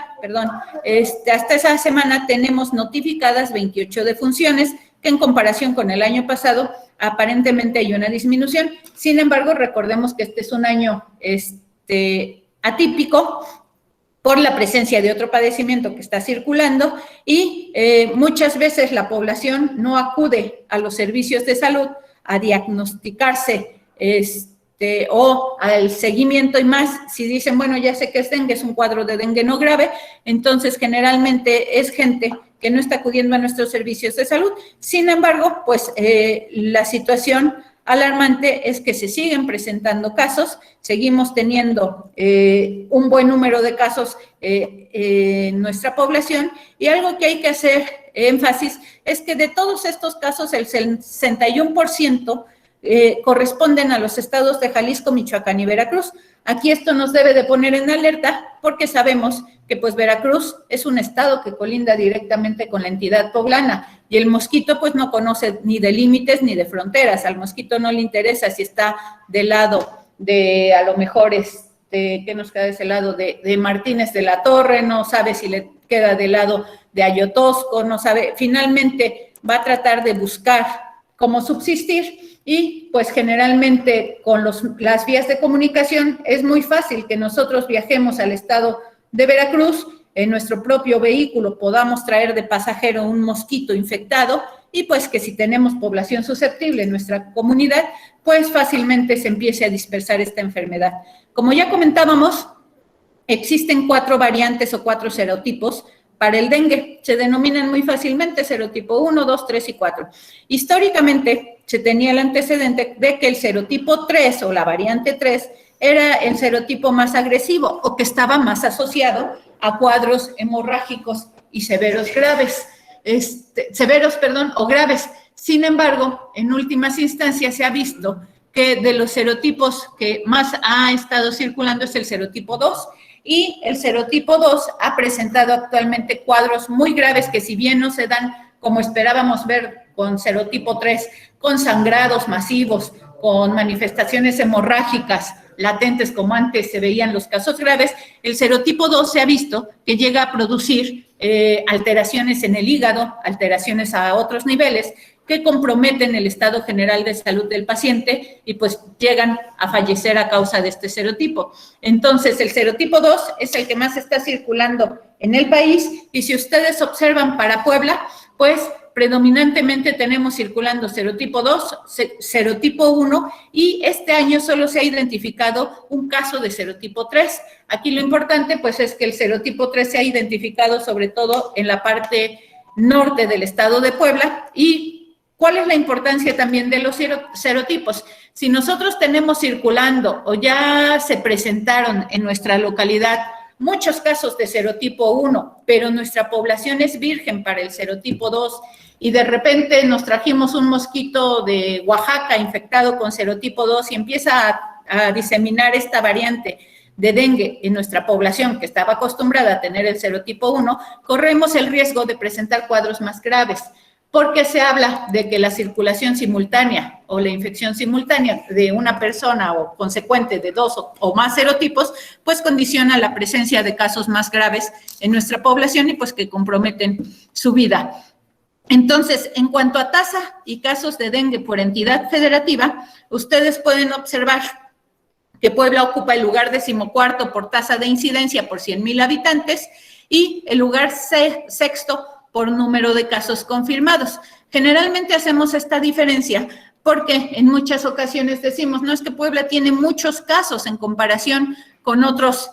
S3: hasta esa semana tenemos notificadas 28 defunciones, que en comparación con el año pasado, aparentemente hay una disminución. Sin embargo, recordemos que este es un año atípico, por la presencia de otro padecimiento que está circulando, y muchas veces la población no acude a los servicios de salud a diagnosticarse o al seguimiento, y más si dicen, bueno, ya sé que es dengue, es un cuadro de dengue no grave, entonces generalmente es gente que no está acudiendo a nuestros servicios de salud. Sin embargo, pues la situación alarmante es que se siguen presentando casos, seguimos teniendo un buen número de casos en nuestra población, y algo que hay que hacer énfasis es que de todos estos casos el 61% corresponden a los estados de Jalisco, Michoacán y Veracruz. Aquí esto nos debe de poner en alerta porque sabemos que pues Veracruz es un estado que colinda directamente con la entidad poblana, y el mosquito pues no conoce ni de límites ni de fronteras. Al mosquito no le interesa si está del lado de, a lo mejor, ¿qué nos queda de ese lado? De Martínez de la Torre, no sabe si le queda del lado de Ayotosco, no sabe, finalmente va a tratar de buscar cómo subsistir. Y pues generalmente con las vías de comunicación es muy fácil que nosotros viajemos al estado de Veracruz, en nuestro propio vehículo podamos traer de pasajero un mosquito infectado y pues que si tenemos población susceptible en nuestra comunidad, pues fácilmente se empiece a dispersar esta enfermedad. Como ya comentábamos, existen 4 variantes o 4 serotipos para el dengue. Se denominan muy fácilmente serotipo 1, 2, 3 y 4. Históricamente se tenía el antecedente de que el serotipo 3 o la variante 3 era el serotipo más agresivo o que estaba más asociado a cuadros hemorrágicos y severos o graves. Sin embargo, en últimas instancias se ha visto que de los serotipos que más ha estado circulando es el serotipo 2 y el serotipo 2 ha presentado actualmente cuadros muy graves que si bien no se dan como esperábamos ver con serotipo 3, con sangrados masivos, con manifestaciones hemorrágicas latentes como antes se veían los casos graves, el serotipo 2 se ha visto que llega a producir alteraciones en el hígado, alteraciones a otros niveles que comprometen el estado general de salud del paciente y pues llegan a fallecer a causa de este serotipo. Entonces, el serotipo 2 es el que más está circulando en el país y si ustedes observan para Puebla, pues predominantemente tenemos circulando serotipo 2, serotipo 1 y este año solo se ha identificado un caso de serotipo 3. Aquí lo importante pues es que el serotipo 3 se ha identificado sobre todo en la parte norte del estado de Puebla. ¿Y cuál es la importancia también de los serotipos? Si nosotros tenemos circulando o ya se presentaron en nuestra localidad muchos casos de serotipo 1, pero nuestra población es virgen para el serotipo 2 y de repente nos trajimos un mosquito de Oaxaca infectado con serotipo 2 y empieza a diseminar esta variante de dengue en nuestra población que estaba acostumbrada a tener el serotipo 1, corremos el riesgo de presentar cuadros más graves, porque se habla de que la circulación simultánea o la infección simultánea de una persona o consecuente de 2 o más serotipos, pues condiciona la presencia de casos más graves en nuestra población y pues que comprometen su vida. Entonces, en cuanto a tasa y casos de dengue por entidad federativa, ustedes pueden observar que Puebla ocupa el lugar 14º por tasa de incidencia por 100,000 habitantes y el lugar 6º por número de casos confirmados. Generalmente hacemos esta diferencia porque en muchas ocasiones decimos, no es que Puebla tiene muchos casos en comparación con otros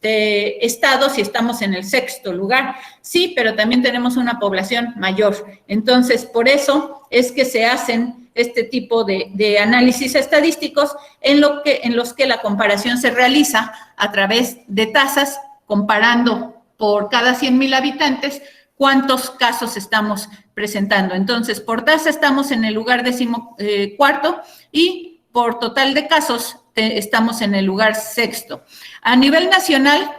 S3: estados y estamos en el 6º lugar. Sí, pero también tenemos una población mayor. Entonces, por eso es que se hacen este tipo de análisis estadísticos en los que la comparación se realiza a través de tasas, comparando por cada 100,000 habitantes cuántos casos estamos presentando. Entonces, por tasa estamos en el lugar 14º y por total de casos estamos en el lugar 6º. A nivel nacional,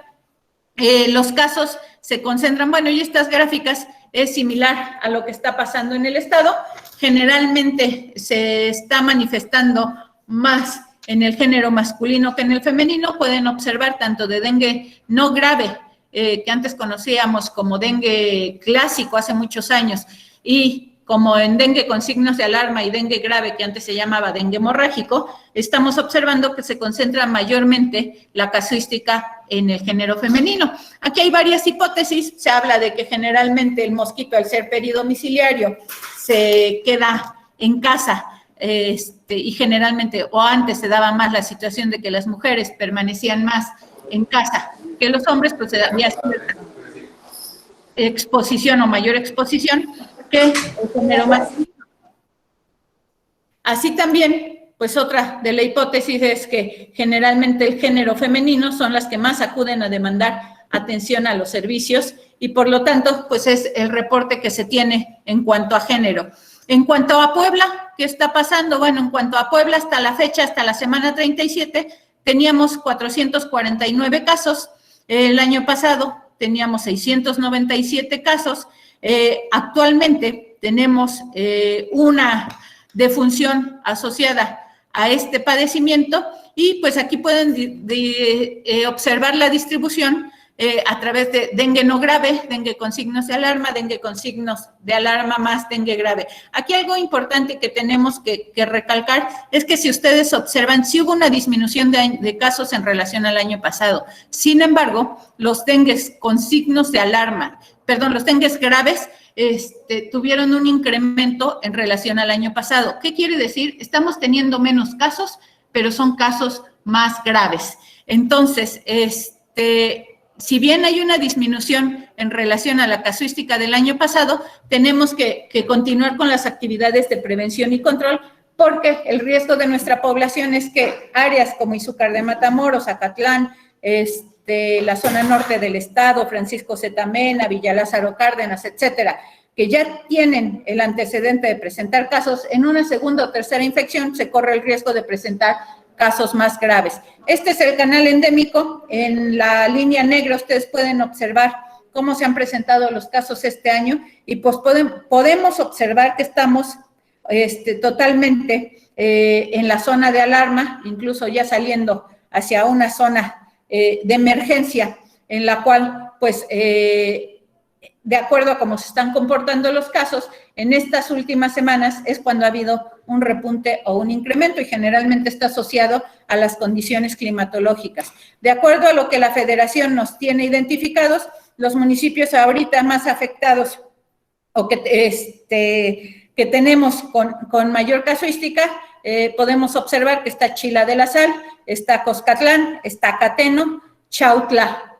S3: los casos se concentran, bueno, y estas gráficas es similar a lo que está pasando en el estado. Generalmente se está manifestando más en el género masculino que en el femenino. Pueden observar tanto de dengue no grave, que antes conocíamos como dengue clásico hace muchos años, y como en dengue con signos de alarma y dengue grave, que antes se llamaba dengue hemorrágico, estamos observando que se concentra mayormente la casuística en el género femenino. Aquí hay varias hipótesis. Se habla de que generalmente el mosquito, al ser peridomiciliario, se queda en casa y generalmente, o antes se daba más la situación de que las mujeres permanecían más en casa que los hombres, pues se había exposición o mayor exposición que el género masculino. Así también, pues otra de la hipótesis es que generalmente el género femenino son las que más acuden a demandar atención a los servicios y por lo tanto, pues es el reporte que se tiene en cuanto a género. En cuanto a Puebla, ¿qué está pasando? Bueno, en cuanto a Puebla, hasta la fecha, hasta la semana 37, teníamos 449 casos. El año pasado teníamos 697 casos. Actualmente tenemos una defunción asociada a este padecimiento y pues aquí pueden observar la distribución a través de dengue no grave, dengue con signos de alarma, dengue con signos de alarma más dengue grave. Aquí algo importante que tenemos que recalcar es que si ustedes observan, sí hubo una disminución de casos en relación al año pasado. Sin embargo, los dengues con signos de alarma, los dengues graves, tuvieron un incremento en relación al año pasado. ¿Qué quiere decir? Estamos teniendo menos casos, pero son casos más graves. Entonces, si bien hay una disminución en relación a la casuística del año pasado, tenemos que continuar con las actividades de prevención y control, porque el riesgo de nuestra población es que áreas como Izúcar de Matamoros, Acatlán, la zona norte del estado, Francisco Zetamena, Villa Lázaro Cárdenas, etcétera, que ya tienen el antecedente de presentar casos, en una segunda o tercera infección se corre el riesgo de presentar casos más graves. Este es el canal endémico. En la línea negra ustedes pueden observar cómo se han presentado los casos este año y pues podemos observar que estamos totalmente en la zona de alarma, incluso ya saliendo hacia una zona de emergencia en la cual pues de acuerdo a cómo se están comportando los casos, en estas últimas semanas es cuando ha habido un repunte o un incremento y generalmente está asociado a las condiciones climatológicas. De acuerdo a lo que la Federación nos tiene identificados, los municipios ahorita más afectados o que tenemos con mayor casuística, podemos observar que está Chila de la Sal, está Coscatlán, está Cateno, Chautla,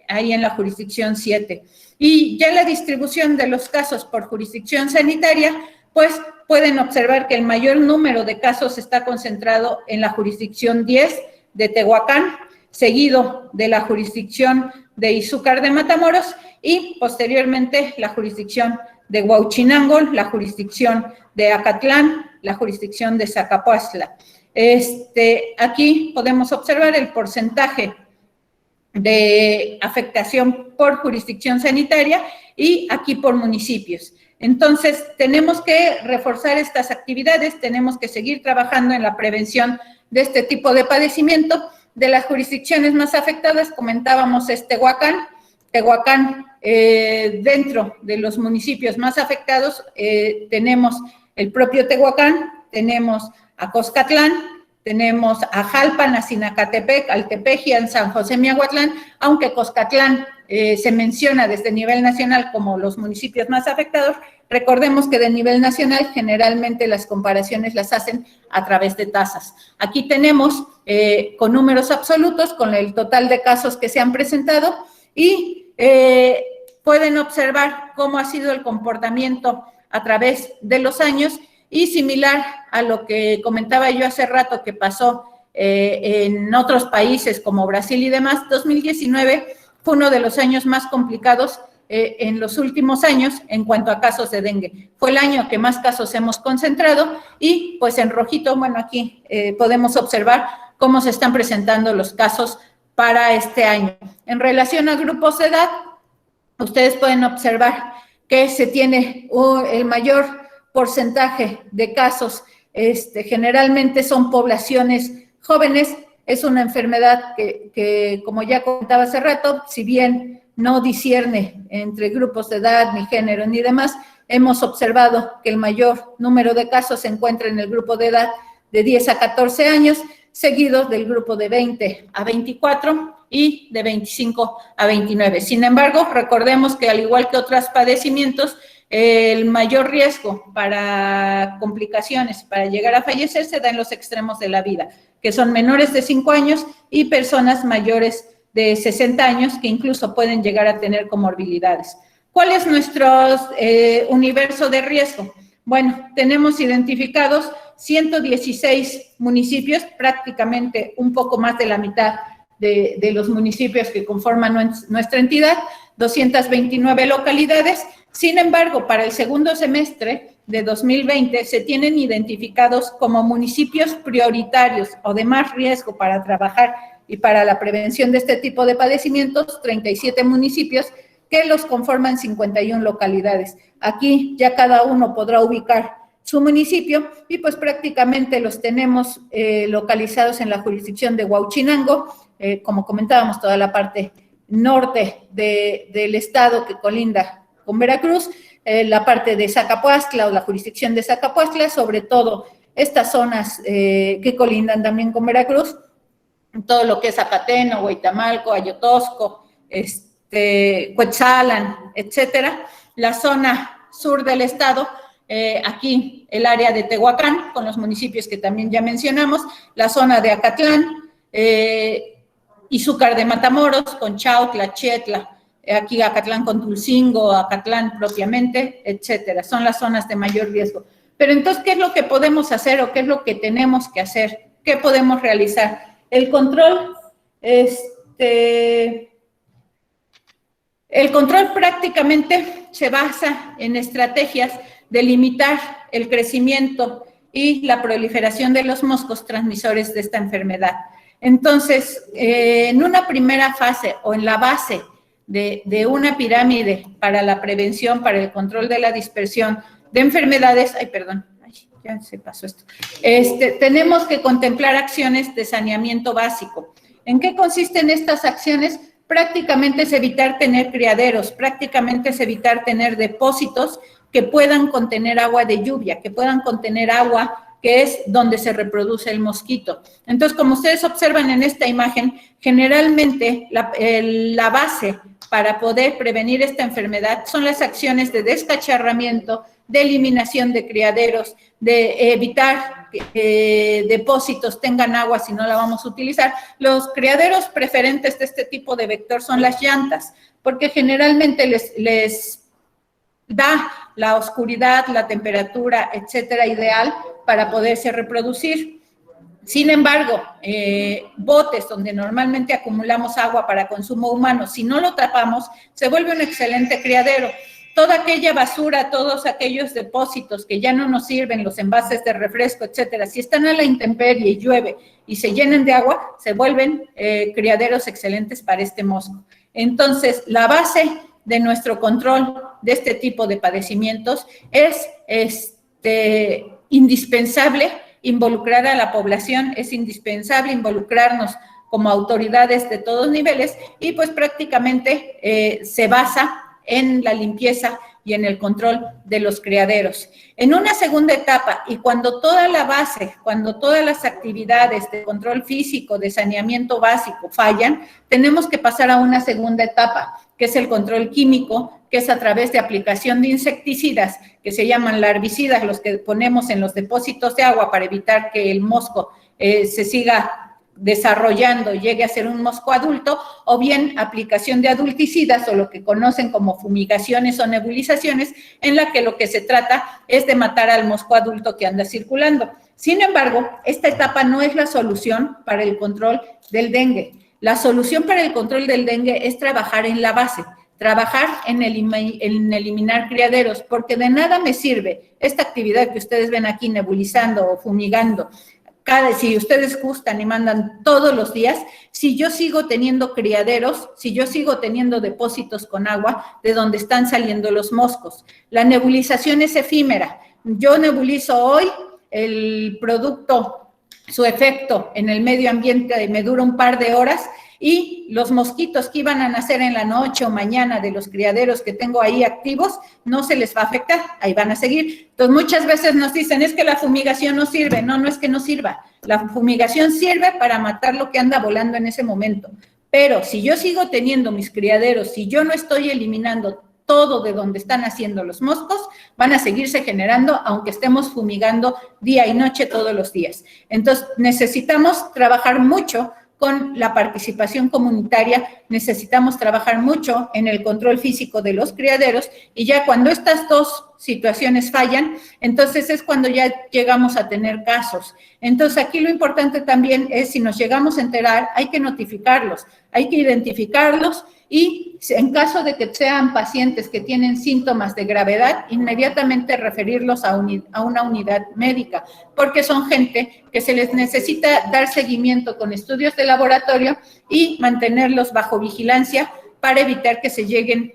S3: ahí en la jurisdicción 7. Y ya la distribución de los casos por jurisdicción sanitaria, pues pueden observar que el mayor número de casos está concentrado en la jurisdicción 10 de Tehuacán, seguido de la jurisdicción de Izúcar de Matamoros y posteriormente la jurisdicción de Huauchinango, la jurisdicción de Acatlán, la jurisdicción de Zacapuastla. Aquí podemos observar el porcentaje de afectación por jurisdicción sanitaria y aquí por municipios. Entonces, tenemos que reforzar estas actividades, tenemos que seguir trabajando en la prevención de este tipo de padecimiento. De las jurisdicciones más afectadas, comentábamos Tehuacán, dentro de los municipios más afectados, tenemos el propio Tehuacán, tenemos a Coscatlán, tenemos a Jalpan, a Sinacatepec, al Tepejian, San José Miahuatlán, aunque Coscatlán se menciona desde nivel nacional como los municipios más afectados. Recordemos que de nivel nacional generalmente las comparaciones las hacen a través de tasas. Aquí tenemos con números absolutos, con el total de casos que se han presentado y pueden observar cómo ha sido el comportamiento a través de los años y similar a lo que comentaba yo hace rato que pasó en otros países como Brasil y demás. 2019 fue uno de los años más complicados en los últimos años en cuanto a casos de dengue. Fue el año que más casos hemos concentrado y pues en rojito, bueno, aquí podemos observar cómo se están presentando los casos para este año. En relación a grupos de edad, ustedes pueden observar que se tiene el mayor porcentaje de casos, generalmente son poblaciones jóvenes. Es una enfermedad que, como ya comentaba hace rato, si bien no discierne entre grupos de edad, ni género, ni demás, hemos observado que el mayor número de casos se encuentra en el grupo de edad de 10 a 14 años, seguido del grupo de 20 a 24 y de 25 a 29. Sin embargo, recordemos que al igual que otros padecimientos, el mayor riesgo para complicaciones, para llegar a fallecer, se da en los extremos de la vida, que son menores de 5 años y personas mayores de 60 años que incluso pueden llegar a tener comorbilidades. ¿Cuál es nuestro universo de riesgo? Bueno, tenemos identificados 116 municipios, prácticamente un poco más de la mitad de los municipios que conforman nuestra entidad, 229 localidades. Sin embargo, para el segundo semestre de 2020 se tienen identificados como municipios prioritarios o de más riesgo para trabajar y para la prevención de este tipo de padecimientos, 37 municipios que los conforman 51 localidades. Aquí ya cada uno podrá ubicar su municipio y pues prácticamente los tenemos localizados en la jurisdicción de Huauchinango, como comentábamos, toda la parte norte del estado que colinda con Veracruz, la parte de Zacapuastla o la jurisdicción de Zacapuastla, sobre todo estas zonas que colindan también con Veracruz, todo lo que es Zacateno, Huitamalco, Ayotosco, Cuetzalan, etcétera. La zona sur del estado, aquí el área de Tehuacán, con los municipios que también ya mencionamos, la zona de Acatlán, Izúcar de Matamoros, con Chautla, Chietla, aquí Acatlán con Tulcingo, Acatlán propiamente, etcétera. Son las zonas de mayor riesgo. Pero entonces, ¿qué es lo que podemos hacer o qué es lo que tenemos que hacer? ¿Qué podemos realizar? El control, el control prácticamente se basa en estrategias de limitar el crecimiento y la proliferación de los moscos transmisores de esta enfermedad. Entonces, en una primera fase o en la base de una pirámide para la prevención, para el control de la dispersión de enfermedades, ya se pasó esto, tenemos que contemplar acciones de saneamiento básico. ¿En qué consisten estas acciones? Prácticamente es evitar tener criaderos, prácticamente es evitar tener depósitos que puedan contener agua de lluvia, que puedan contener agua que es donde se reproduce el mosquito. Entonces, como ustedes observan en esta imagen, generalmente la base para poder prevenir esta enfermedad son las acciones de descacharramiento, de eliminación de criaderos, de evitar que depósitos tengan agua si no la vamos a utilizar. Los criaderos preferentes de este tipo de vector son las llantas, porque generalmente les da la oscuridad, la temperatura, etcétera, ideal para poderse reproducir. Sin embargo, botes donde normalmente acumulamos agua para consumo humano, si no lo tapamos, se vuelve un excelente criadero. Toda aquella basura, todos aquellos depósitos que ya no nos sirven, los envases de refresco, etcétera, si están a la intemperie y llueve y se llenan de agua, se vuelven criaderos excelentes para este mosco. Entonces, la base de nuestro control de este tipo de padecimientos es indispensable involucrar a la población, es indispensable involucrarnos como autoridades de todos niveles y pues prácticamente se basa en la limpieza y en el control de los criaderos. En una segunda etapa, y cuando toda la base, cuando todas las actividades de control físico, de saneamiento básico fallan, tenemos que pasar a una segunda etapa, que es el control químico, que es a través de aplicación de insecticidas, que se llaman larvicidas, los que ponemos en los depósitos de agua para evitar que el mosco se siga desarrollando y llegue a ser un mosco adulto, o bien aplicación de adulticidas o lo que conocen como fumigaciones o nebulizaciones, en la que lo que se trata es de matar al mosco adulto que anda circulando. Sin embargo, esta etapa no es la solución para el control del dengue. La solución para el control del dengue es trabajar en la base, trabajar en eliminar criaderos, porque de nada me sirve esta actividad que ustedes ven aquí, nebulizando o fumigando, si ustedes gustan y mandan todos los días, si yo sigo teniendo criaderos, si yo sigo teniendo depósitos con agua de donde están saliendo los moscos. La nebulización es efímera. Yo nebulizo hoy, el producto, su efecto en el medio ambiente me dura un par de horas y los mosquitos que iban a nacer en la noche o mañana de los criaderos que tengo ahí activos, no se les va a afectar, ahí van a seguir. Entonces, muchas veces nos dicen, es que la fumigación no sirve. No, no es que no sirva. La fumigación sirve para matar lo que anda volando en ese momento. Pero si yo sigo teniendo mis criaderos, si yo no estoy eliminando todo de donde están haciendo los moscos, van a seguirse generando, aunque estemos fumigando día y noche todos los días. Entonces, necesitamos trabajar mucho con la participación comunitaria, necesitamos trabajar mucho en el control físico de los criaderos y ya cuando estas dos situaciones fallan, entonces es cuando ya llegamos a tener casos. Entonces aquí lo importante también es, si nos llegamos a enterar, hay que notificarlos, hay que identificarlos y en caso de que sean pacientes que tienen síntomas de gravedad, inmediatamente referirlos a una unidad médica, porque son gente que se les necesita dar seguimiento con estudios de laboratorio y mantenerlos bajo vigilancia para evitar que se lleguen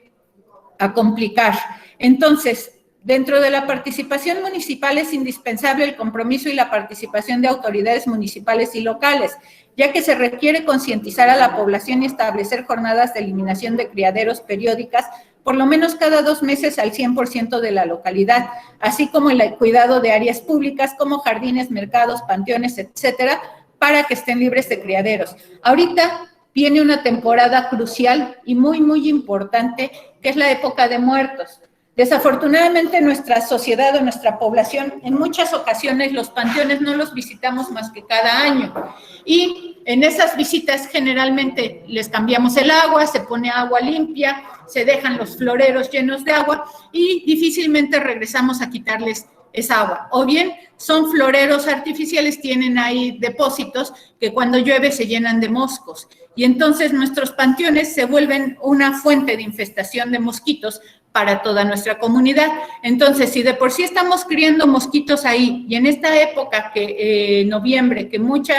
S3: a complicar. Entonces, Dentro de la participación municipal es indispensable el compromiso y la participación de autoridades municipales y locales, ya que se requiere concientizar a la población y establecer jornadas de eliminación de criaderos periódicas, por lo menos cada 2 meses al 100% de la localidad, así como el cuidado de áreas públicas como jardines, mercados, panteones, etcétera, para que estén libres de criaderos. Ahorita viene una temporada crucial y muy importante, que es la época de muertos. Desafortunadamente, nuestra sociedad o nuestra población, en muchas ocasiones los panteones no los visitamos más que cada año. Y en esas visitas generalmente les cambiamos el agua, se pone agua limpia, se dejan los floreros llenos de agua y difícilmente regresamos a quitarles esa agua. O bien son floreros artificiales, tienen ahí depósitos que cuando llueve se llenan de moscos. Y entonces nuestros panteones se vuelven una fuente de infestación de mosquitos para toda nuestra comunidad. Entonces, si de por sí estamos criando mosquitos ahí, y en esta época, noviembre, que mucha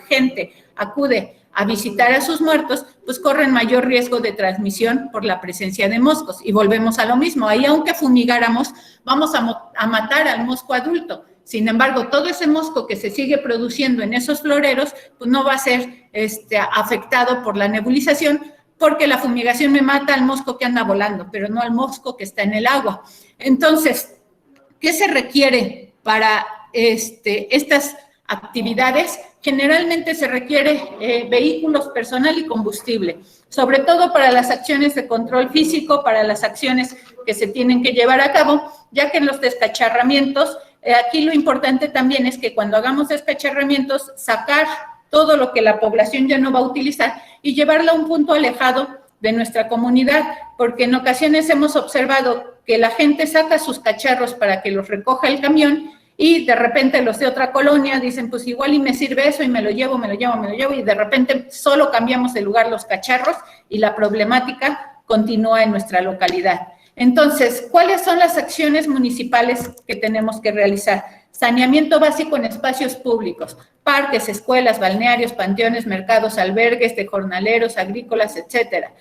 S3: gente acude a visitar a sus muertos, pues corren mayor riesgo de transmisión por la presencia de moscos. Y volvemos a lo mismo, ahí aunque fumigáramos, vamos a matar al mosco adulto. Sin embargo, todo ese mosco que se sigue produciendo en esos floreros, pues no va a ser afectado por la nebulización, porque la fumigación me mata al mosco que anda volando, pero no al mosco que está en el agua. Entonces, ¿qué se requiere para estas actividades? Generalmente se requiere vehículos, personal y combustible, sobre todo para las acciones de control físico, para las acciones que se tienen que llevar a cabo, ya que en los descacharramientos, aquí lo importante también es que cuando hagamos descacharramientos, sacar todo lo que la población ya no va a utilizar y llevarla a un punto alejado de nuestra comunidad, porque en ocasiones hemos observado que la gente saca sus cacharros para que los recoja el camión y de repente los de otra colonia dicen, pues igual y me sirve eso y me lo llevo, y de repente solo cambiamos de lugar los cacharros y la problemática continúa en nuestra localidad. Entonces, ¿cuáles son las acciones municipales que tenemos que realizar? Saneamiento básico en espacios públicos, parques, escuelas, balnearios, panteones, mercados, albergues de jornaleros, agrícolas, etcétera.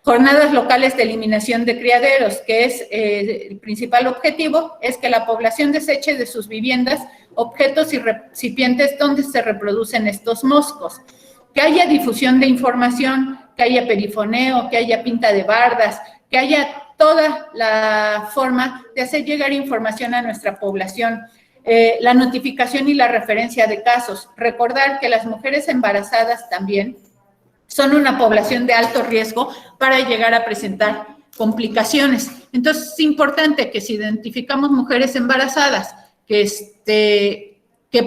S3: Jornadas locales de eliminación de criaderos, que es el principal objetivo, es que la población deseche de sus viviendas objetos y recipientes donde se reproducen estos moscos. Que haya difusión de información, que haya perifoneo, que haya pinta de bardas, que haya toda la forma de hacer llegar información a nuestra población. La notificación y la referencia de casos. Recordar que las mujeres embarazadas también son una población de alto riesgo para llegar a presentar complicaciones. Entonces, es importante que si identificamos mujeres embarazadas que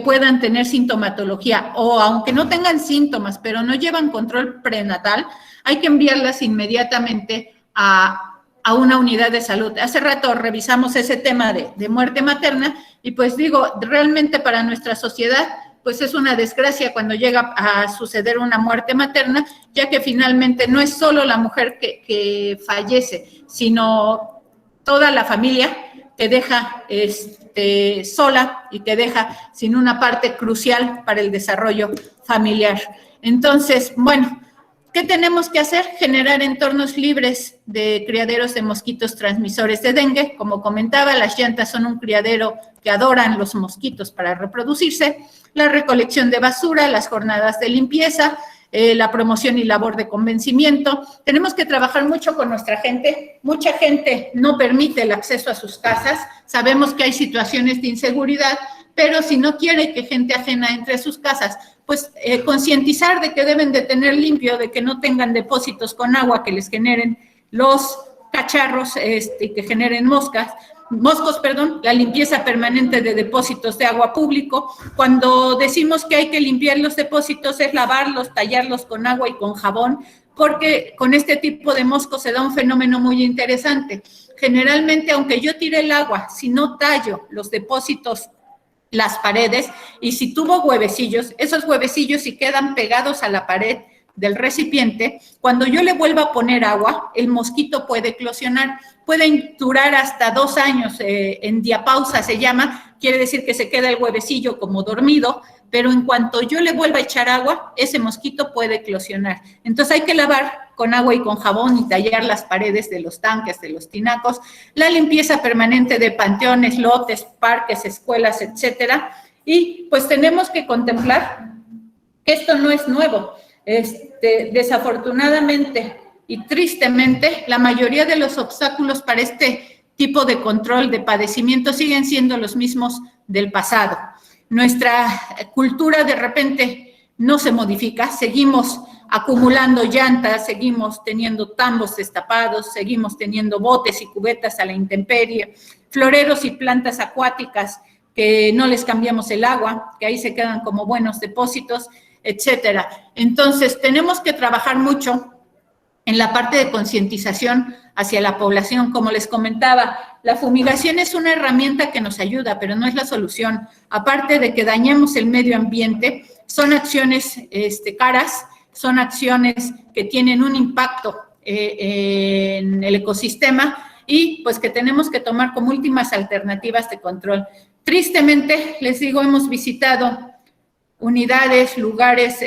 S3: puedan tener sintomatología o aunque no tengan síntomas, pero no llevan control prenatal, hay que enviarlas inmediatamente a una unidad de salud. Hace rato revisamos ese tema de muerte materna y pues digo, realmente para nuestra sociedad, pues es una desgracia cuando llega a suceder una muerte materna, ya que finalmente no es solo la mujer que fallece, sino toda la familia que deja sola y que deja sin una parte crucial para el desarrollo familiar. Entonces, bueno, ¿qué tenemos que hacer? Generar entornos libres de criaderos de mosquitos transmisores de dengue. Como comentaba, las llantas son un criadero que adoran los mosquitos para reproducirse. La recolección de basura, las jornadas de limpieza, la promoción y labor de convencimiento. Tenemos que trabajar mucho con nuestra gente. Mucha gente no permite el acceso a sus casas. Sabemos que hay situaciones de inseguridad, pero si no quiere que gente ajena entre a sus casas, pues concientizar de que deben de tener limpio, de que no tengan depósitos con agua que les generen los cacharros que generen moscos, la limpieza permanente de depósitos de agua público. Cuando decimos que hay que limpiar los depósitos es lavarlos, tallarlos con agua y con jabón, porque con este tipo de moscos se da un fenómeno muy interesante. Generalmente, aunque yo tire el agua, si no tallo los depósitos, las paredes, y si tuvo huevecillos, esos huevecillos si quedan pegados a la pared del recipiente, cuando yo le vuelva a poner agua, el mosquito puede eclosionar, pueden durar hasta 2 años, en diapausa se llama, quiere decir que se queda el huevecillo como dormido, pero en cuanto yo le vuelva a echar agua, ese mosquito puede eclosionar. Entonces hay que lavar con agua y con jabón y tallar las paredes de los tanques, de los tinacos, la limpieza permanente de panteones, lotes, parques, escuelas, etcétera. Y pues tenemos que contemplar que esto no es nuevo. Desafortunadamente y tristemente, la mayoría de los obstáculos para este tipo de control de padecimiento siguen siendo los mismos del pasado. Nuestra cultura de repente no se modifica, seguimos acumulando llantas, seguimos teniendo tambos destapados, seguimos teniendo botes y cubetas a la intemperie, floreros y plantas acuáticas que no les cambiamos el agua, que ahí se quedan como buenos depósitos, etcétera. Entonces, tenemos que trabajar mucho en la parte de concientización hacia la población. Como les comentaba, la fumigación es una herramienta que nos ayuda, pero no es la solución. Aparte de que dañemos el medio ambiente, son acciones caras, son acciones que tienen un impacto en el ecosistema y pues que tenemos que tomar como últimas alternativas de control. Tristemente, les digo, hemos visitado unidades, lugares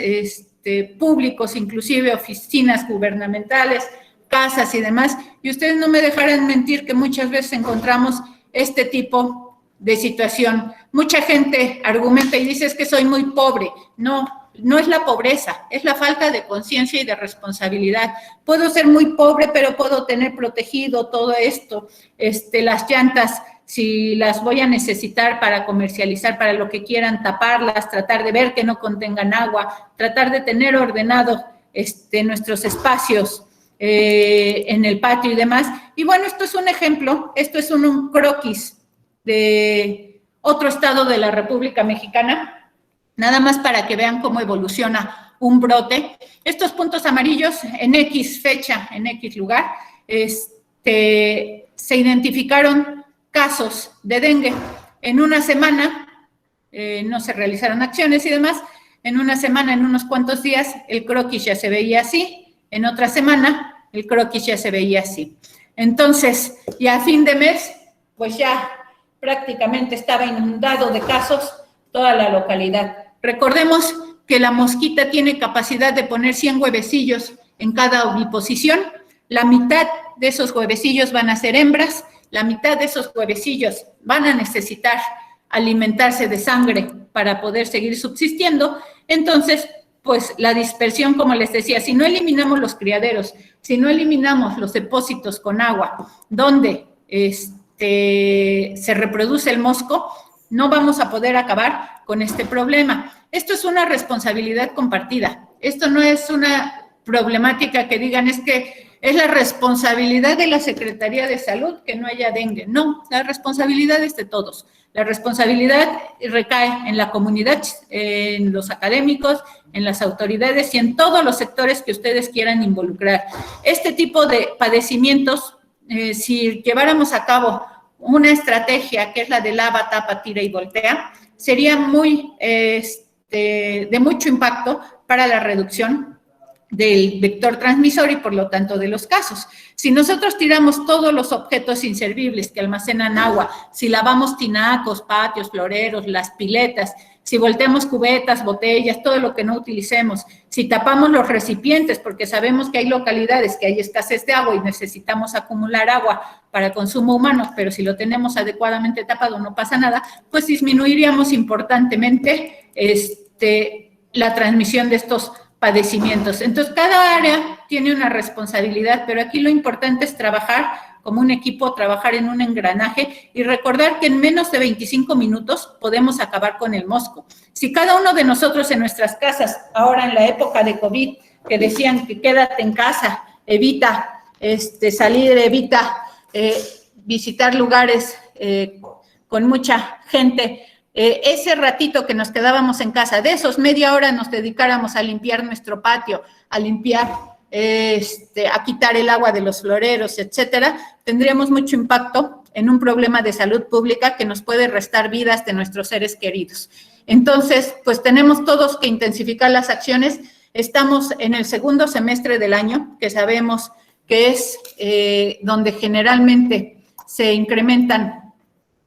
S3: públicos, inclusive oficinas gubernamentales, casas y demás, y ustedes no me dejarán mentir que muchas veces encontramos este tipo de situación. Mucha gente argumenta y dice, es que soy muy pobre. No, no es la pobreza, es la falta de conciencia y de responsabilidad. Puedo ser muy pobre, pero puedo tener protegido todo esto, las llantas, si las voy a necesitar para comercializar, para lo que quieran, taparlas, tratar de ver que no contengan agua, tratar de tener ordenado nuestros espacios en el patio y demás. Y bueno, esto es un ejemplo, esto es un croquis de otro estado de la República Mexicana, nada más para que vean cómo evoluciona un brote. Estos puntos amarillos en X fecha, en X lugar, se identificaron casos de dengue. En una semana no se realizaron acciones y demás. En una semana, en unos cuantos días, el croquis ya se veía así. En otra semana, el croquis ya se veía así. Entonces, y a fin de mes, pues ya prácticamente estaba inundado de casos toda la localidad. Recordemos que la mosquita tiene capacidad de poner 100 huevecillos en cada oviposición. La mitad de esos huevecillos van a ser hembras. La mitad de esos huevecillos van a necesitar alimentarse de sangre para poder seguir subsistiendo. Entonces, pues la dispersión, como les decía, si no eliminamos los criaderos, si no eliminamos los depósitos con agua donde se reproduce el mosco, no vamos a poder acabar con este problema. Esto es una responsabilidad compartida. Esto no es una problemática que digan es que es la responsabilidad de la Secretaría de Salud que no haya dengue. No, la responsabilidad es de todos. La responsabilidad recae en la comunidad, en los académicos, en las autoridades y en todos los sectores que ustedes quieran involucrar. Este tipo de padecimientos, si lleváramos a cabo una estrategia que es la de lava, tapa, tira y voltea, sería muy de mucho impacto para la reducción del vector transmisor y por lo tanto de los casos. Si nosotros tiramos todos los objetos inservibles que almacenan agua, si lavamos tinacos, patios, floreros, las piletas, si volteamos cubetas, botellas, todo lo que no utilicemos, si tapamos los recipientes, porque sabemos que hay localidades que hay escasez de agua y necesitamos acumular agua para consumo humano, pero si lo tenemos adecuadamente tapado no pasa nada, pues disminuiríamos importantemente la transmisión de estos padecimientos. Entonces, cada área tiene una responsabilidad, pero aquí lo importante es trabajar como un equipo, trabajar en un engranaje y recordar que en menos de 25 minutos podemos acabar con el mosco. Si cada uno de nosotros en nuestras casas, ahora en la época de COVID, que decían que quédate en casa, evita salir, evita visitar lugares con mucha gente, ese ratito que nos quedábamos en casa, de esos media hora nos dedicáramos a limpiar nuestro patio, a limpiar, a quitar el agua de los floreros, etcétera, tendríamos mucho impacto en un problema de salud pública que nos puede restar vidas de nuestros seres queridos. Entonces, pues tenemos todos que intensificar las acciones. Estamos en el segundo semestre del año, que sabemos que es donde generalmente se incrementan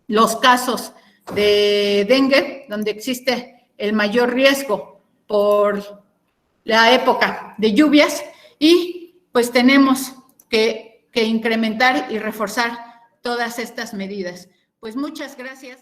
S3: los casos de dengue, donde existe el mayor riesgo por la época de lluvias, y pues tenemos que incrementar y reforzar todas estas medidas. Pues muchas gracias.